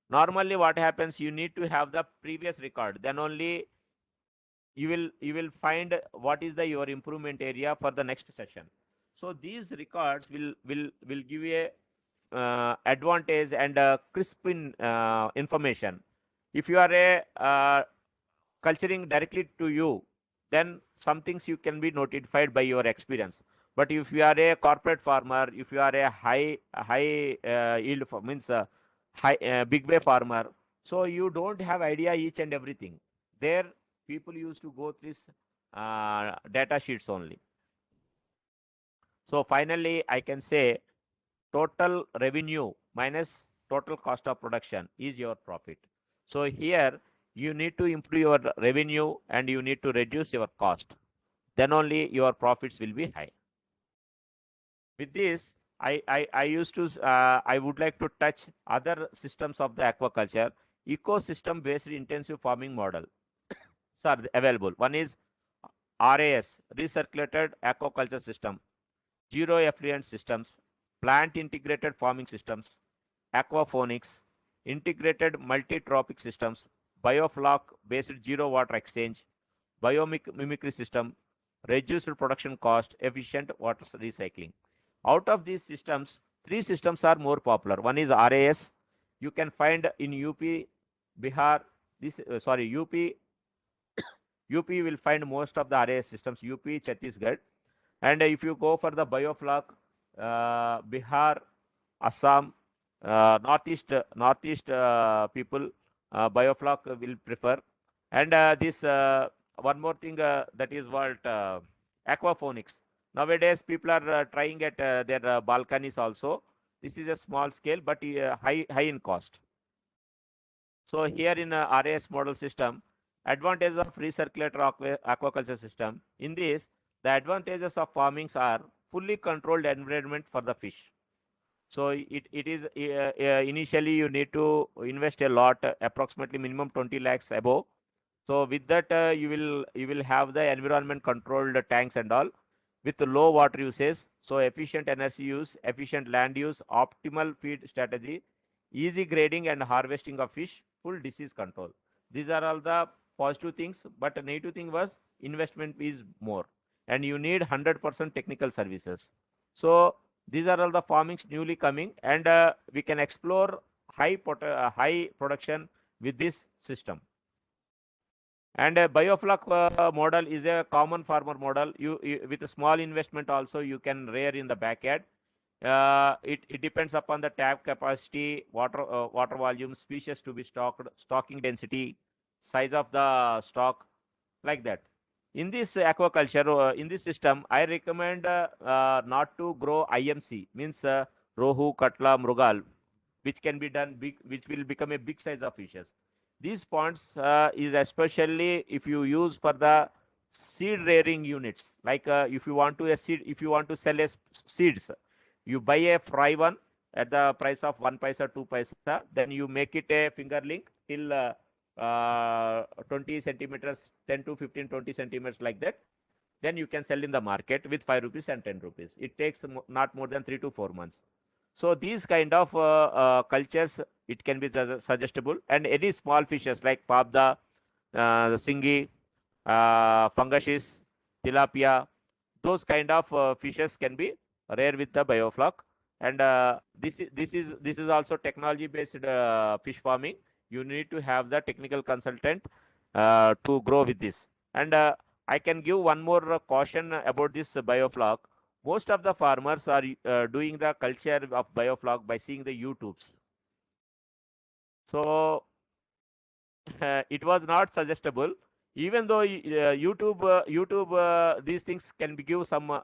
Normally what happens, you need to have the previous record, then only you will find what is the your improvement area for the next session. So these records will give you a advantage and crisp information. If you are a culturing directly to you, then some things you can be notified by your experience. But if you are a corporate farmer, if you are a high yield means high big way farmer, so you don't have idea each and everything. There people used to go through this data sheets only. So finally I can say total revenue minus total cost of production is your profit. So here you need to improve your revenue and you need to reduce your cost. Then only your profits will be high. With this, I would like to touch other systems of the aquaculture. Ecosystem based intensive farming model are available. One is RAS, recirculated aquaculture system, zero effluent systems, plant integrated farming systems, aquaponics, integrated multi-trophic systems, biofloc based zero water exchange, biomimicry system, reduced production cost, efficient water recycling. Out of these systems, 3 systems are more popular. One is RAS. You can find in UP, Bihar, UP will find most of the RAS systems, UP, Chhattisgarh. And if you go for the biofloc, Bihar, Assam, northeast people, biofloc will prefer. And this one more thing, that is what aquaponics. Nowadays people are trying at their balconies also. This is a small scale but high in cost. So here in RAS model system, advantage of recirculator aquaculture system. In this, the advantages of farmings are fully controlled environment for the fish. So it is initially you need to invest a lot, approximately minimum 20 lakhs above. So with that you will have the environment controlled tanks and all with low water usage. So efficient energy use, efficient land use, optimal feed strategy, easy grading and harvesting of fish, full disease control. These are all the positive things, but the negative thing was investment is more and you need 100% technical services. So these are all the farmings newly coming, and we can explore high production with this system. And a biofloc model is a common farmer model. You with a small investment also you can rear in the backyard. It depends upon the tap capacity, water volume, species to be stocked, stocking density, size of the stock, like that. In this aquaculture, in this system, I recommend not to grow IMC, means Rohu, Katla, Mrugal, which can be done big, which will become a big size of fishes. These ponds is especially if you use for the seed rearing units. Like if you want to sell seeds, you buy a fry one at the price of 1 paisa, 2 paisa, then you make it a finger link till 20 centimeters, 10 to 15, 20 centimeters, like that. Then you can sell in the market with 5 rupees and 10 rupees. It takes not more than 3 to 4 months. So these kind of cultures, it can be suggestible, and any small fishes like pabda, singi, funguses, tilapia, those kind of fishes can be reared with the biofloc. And this is also technology based fish farming. You need to have the technical consultant to grow with this. And I can give one more caution about this biofloc. Most of the farmers are doing the culture of biofloc by seeing the YouTubes. So it was not suggestible, even though YouTube these things can be give some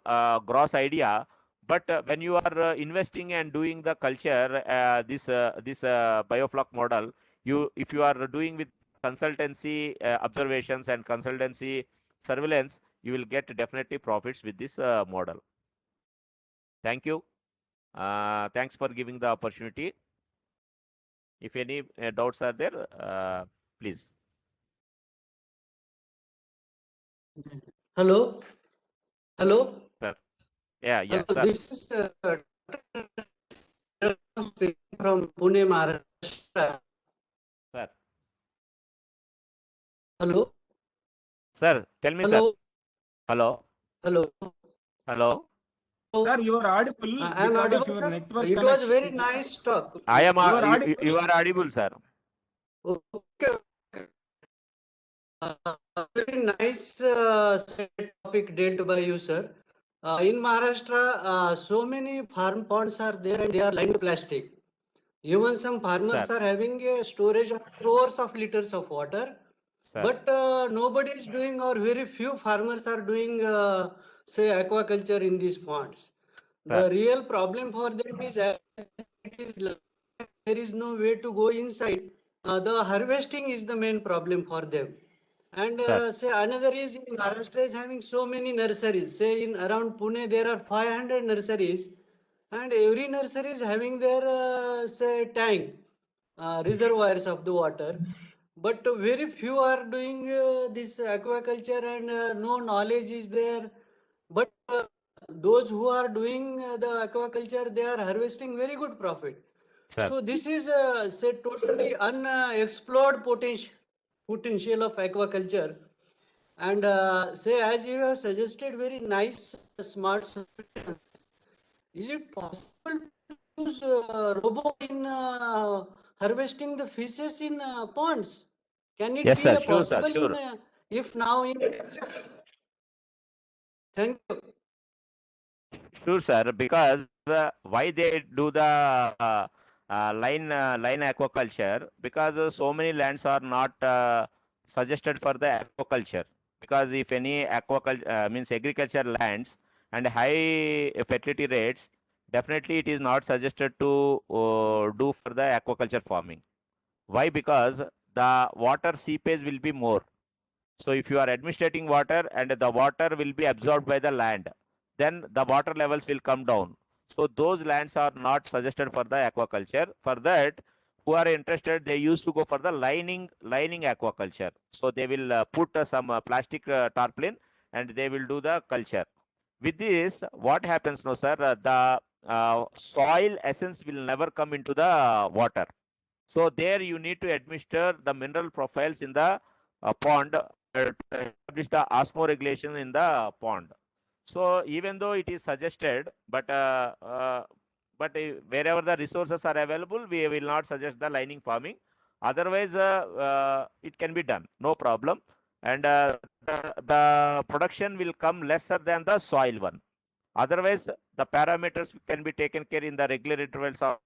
gross idea. But when you are investing and doing the culture, this biofloc model, if you are doing with consultancy observations and consultancy surveillance, you will get definitely profits with this model. Thank you. Thanks for giving the opportunity. If any doubts are there, please. Hello. Hello. Sir. Yeah, Hello. sir. This is speaking from Pune, Maharashtra. Sir. Hello. Sir, tell me, Hello. sir. Hello. Hello. Hello. Sir, you are audible I am because audible, of your sir. network It was connection. very nice talk. I am. You are audible. You are audible, sir. Okay. Very nice topic dealt by you, sir. In Maharashtra, so many farm ponds are there and they are lined with plastic. Even some farmers Sir. are having a storage of crores of liters of water. Sir. But nobody is doing, or very few farmers are doing, say, aquaculture in these ponds. Sir. The real problem for them is there is no way to go inside. The harvesting is the main problem for them. And say another is in Maharashtra is having so many nurseries. Say in around Pune there are 500 nurseries, and every nursery is having their say tank, reservoirs of the water. But very few are doing this aquaculture, and no knowledge is there. But those who are doing the aquaculture, they are harvesting very good profit. Sir. So this is say totally unexplored potential of aquaculture. And say as you have suggested, very nice smart solution. Is it possible to use robot in harvesting the fishes in ponds? Can it Yes, be sir. a Sure, sir. possible Sure. in if now in? Thank you. Sure, sir. Because why they do the line aquaculture? Because so many lands are not suggested for the aquaculture. Because if any aquaculture means agriculture lands and high fertility rates, definitely it is not suggested to do for the aquaculture farming. Why? Because the water seepage will be more. So if you are administrating water and the water will be absorbed by the land, then the water levels will come down. So those lands are not suggested for the aquaculture. For that, who are interested, they used to go for the lining aquaculture. So they will put some plastic tarpaulin and they will do the culture. With this, what happens now, sir? The soil essence will never come into the water. So there you need to administer the mineral profiles in the pond to establish the osmoregulation in the pond. So even though it is suggested, but wherever the resources are available, we will not suggest the lining farming. Otherwise, it can be done, no problem. And the production will come lesser than the soil one. Otherwise, the parameters can be taken care in the regular intervals of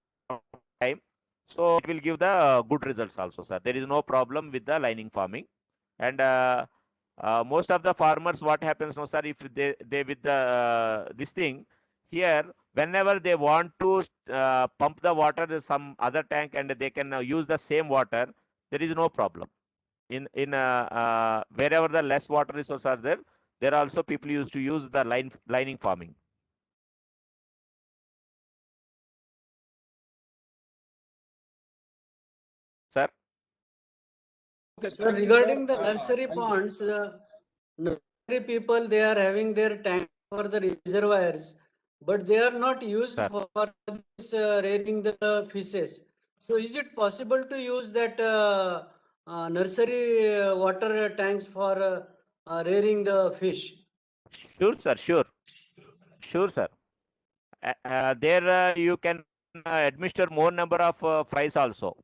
time. So it will give the good results also, sir. There is no problem with the lining farming. And most of the farmers, what happens now, sir, if they with the this thing here, whenever they want to pump the water some other tank and they can use the same water, there is no problem. In wherever the less water resources are there, there also people used to use the lining farming. Sir. Okay, Sir, regarding the nursery ponds, nursery people, they are having their tank for the reservoirs, but they are not used Sir. for this rearing the fishes. So is it possible to use that nursery water tanks for rearing the fish? Sure, sir. Sure. Sure, sir. There you can administer more number of fries also.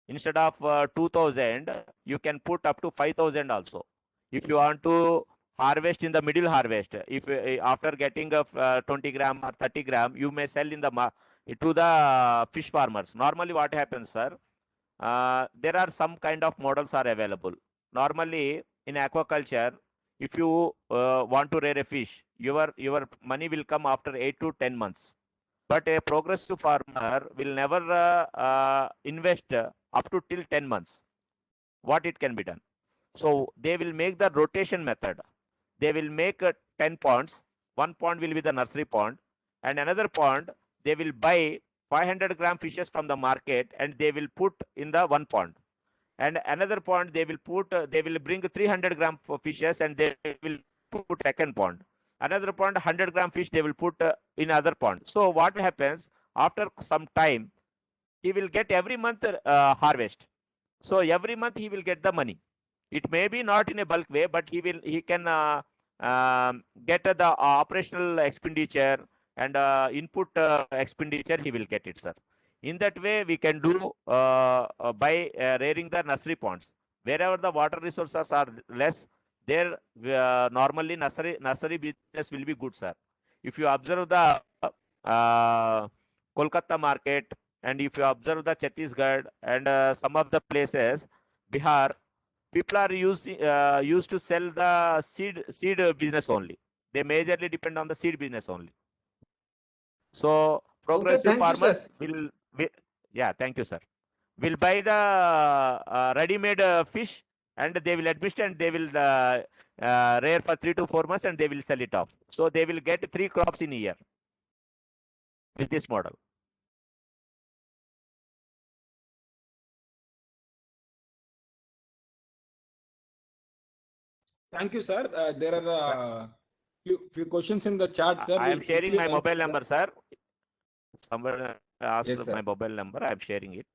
Instead of 2000, you can put up to 5000 also. If you want to harvest in the middle harvest. If after getting a 20 gram or 30 gram, you may sell in the to the fish farmers. Normally, what happens, sir? There are some kind of models are available. Normally, in aquaculture, if you want to rear a fish, your money will come after 8 to 10 months. But a progressive farmer will never invest up to till 10 months. What it can be done? So they will make the rotation method. They will make 10 ponds. One pond will be the nursery pond, and another pond they will buy 500 gram fishes from the market, and they will put in the one pond. And another pond they will put. They will bring 300 gram fishes, and they will put second pond. Another pond 100 gram fish they will put in other pond. So what happens after some time? He will get every month harvest. So every month he will get the money. It may be not in a bulk way, but he can get the operational expenditure and input expenditure. He will get it, sir. In that way, we can do by rearing the nursery ponds. Wherever the water resources are less, there normally nursery business will be good, sir. If you observe the Kolkata market, and if you observe the Chhattisgarh and some of the places, Bihar, people are used to sell the seed business only. They majorly depend on the seed business only. So progressive thank you, farmers sir. will yeah, thank you, sir. Will buy the ready-made fish, and they will administer, and they will rear for 3 to 4 months, and they will sell it off. So they will get 3 crops in a year with this model. Thank you, sir. There are few questions in the chat, sir. I am We'll sharing quickly my answer mobile that. number, sir. Someone asked Yes, sir. my mobile number. I am sharing it.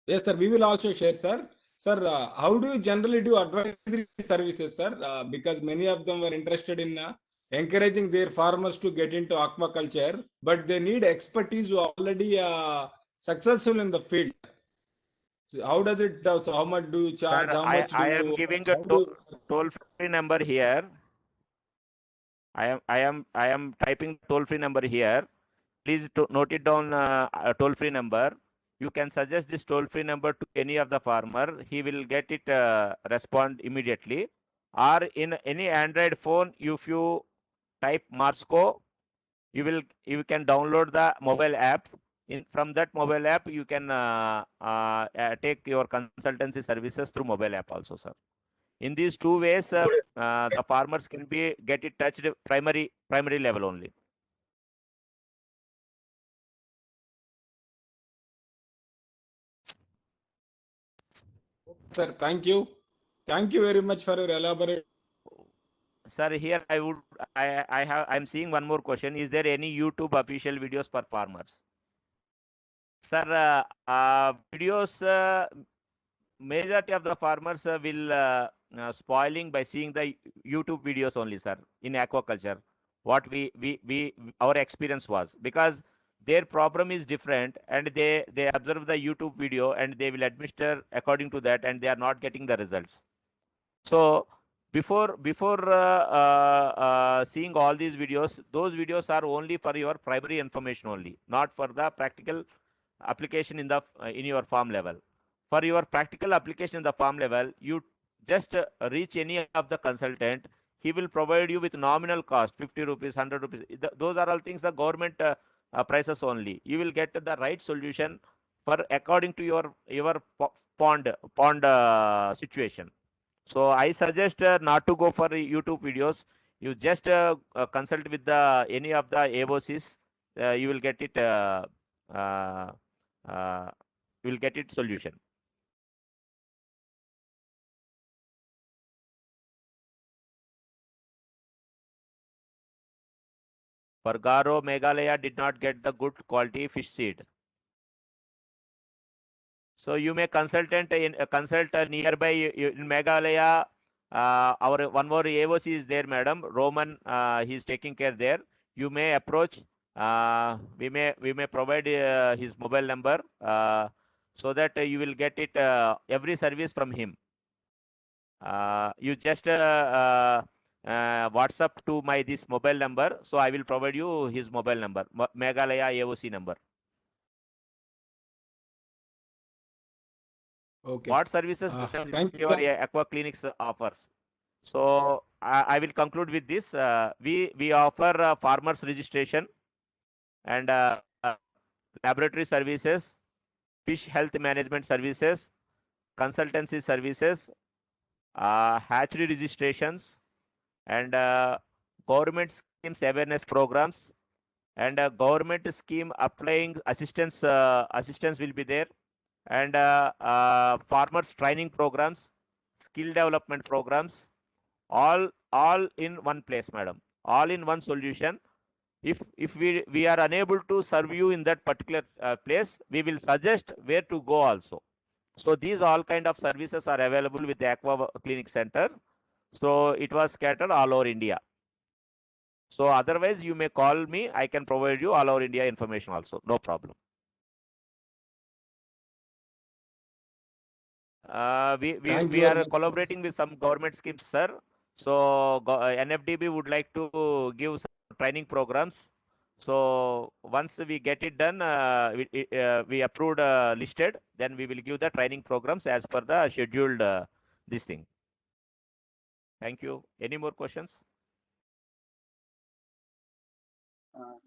Yes, sir. We will also share, sir. Sir, how do you generally do advisory services, sir? Because many of them were interested in encouraging their farmers to get into aquaculture, but they need expertise who are already successful in the field. So how does it? So how much do you charge? Sir, How much do I am you? giving a How do toll-free number here. I am typing toll-free number here. Please note it down. A toll-free number. You can suggest this toll-free number to any of the farmer. He will get it respond immediately. Or in any Android phone, if you type Marsco, you can download the mobile app. From that mobile app, you can take your consultancy services through mobile app also, sir. In these 2 ways, the farmers can get it touched primary level only. Sir, thank you. Thank you very much for your elaborate. Sir, here I'm seeing one more question. Is there any YouTube official videos for farmers? Sir, videos, majority of the farmers will spoiling by seeing the YouTube videos only, sir, in aquaculture. What our experience was, because their problem is different, and they observe the YouTube video, and they will administer according to that, and they are not getting the results. So before seeing all these videos, those videos are only for your primary information only, not for the practical application in your farm level. For your practical application in the farm level, you just reach any of the consultant. He will provide you with nominal cost, 50 rupees, 100 rupees. Those are all things the government prices only. You will get the right solution for according to your pond situation. So I suggest not to go for YouTube videos. You just consult with any of the AOCs. You will get it. You will get it solution. For Garo, Meghalaya did not get the good quality fish seed. So you may consult nearby in Meghalaya. Our one more AOC is there, madam. Roman, he is taking care there. You may approach. We may provide his mobile number so that you will get it every service from him. You just WhatsApp to my this mobile number. So I will provide you his mobile number, Meghalaya AOC number. Okay. What services does your Aqua Clinics offers? So I will conclude with this. We offer farmers registration and laboratory services, fish health management services, consultancy services, hatchery registrations, and government schemes awareness programs, and government scheme applying assistance will be there, and farmers training programs, skill development programs, all in one place, madam, all in one solution. If we are unable to serve you in that particular place, we will suggest where to go also. So these all kind of services are available with the Aqua Clinic Center. So it was scattered all over India. So otherwise you may call me, I can provide you all over India information also, no problem. We are collaborating with some government schemes, sir. So NFDB would like to give some training programs. So once we get it done, we approved listed, then we will give the training programs as per the scheduled this thing. Thank you. Any more questions?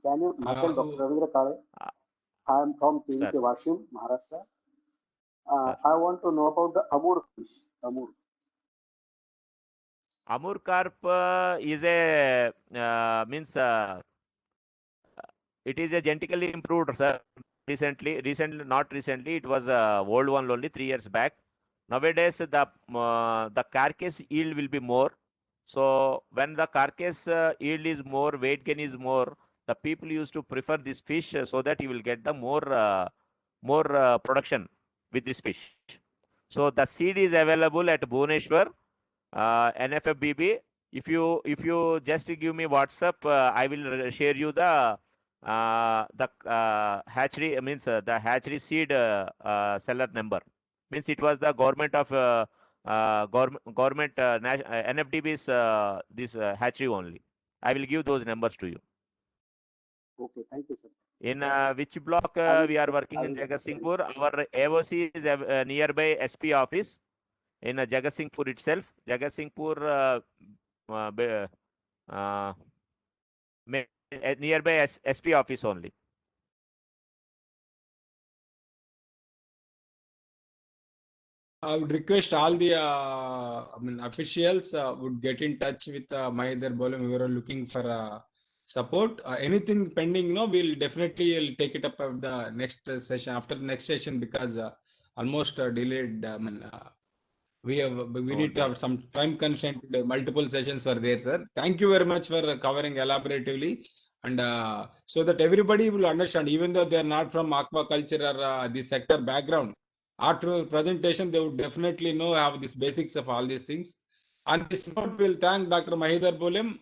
Can you, myself, Dr. Ravindra Kale. I am from PVK Washim, Maharashtra. I want to know about the Amur fish. Amur carp is a it is a genetically improved, sir. Recently, not recently, it was a old one only 3 years back. Nowadays, the carcass yield will be more. So when the carcass yield is more, weight gain is more, the people used to prefer this fish so that you will get the more production with this fish. So the seed is available at Bhubaneswar, NFFBB. If you just give me WhatsApp, I will share you the hatchery, the hatchery seed seller number. Means it was the government of NFDB's this hatchery only. I will give those numbers to you. Okay, thank you, sir. In which block we are working in Jagatsinghpur? Our AOC is nearby SP office in Jagatsinghpur itself. Jagatsinghpur nearby SP office only. I would request all the officials would get in touch with Mahidhar Bolem. We were looking for support. Anything pending, we'll definitely take it up at the next session, after the next session, because almost delayed. We need to have some time constraint. Multiple sessions were there, sir. Thank you very much for covering elaboratively, and so that everybody will understand, even though they are not from aquaculture or the sector background. After presentation, they would definitely have these basics of all these things. On this note, we'll thank Dr. Mahidhar Bolem.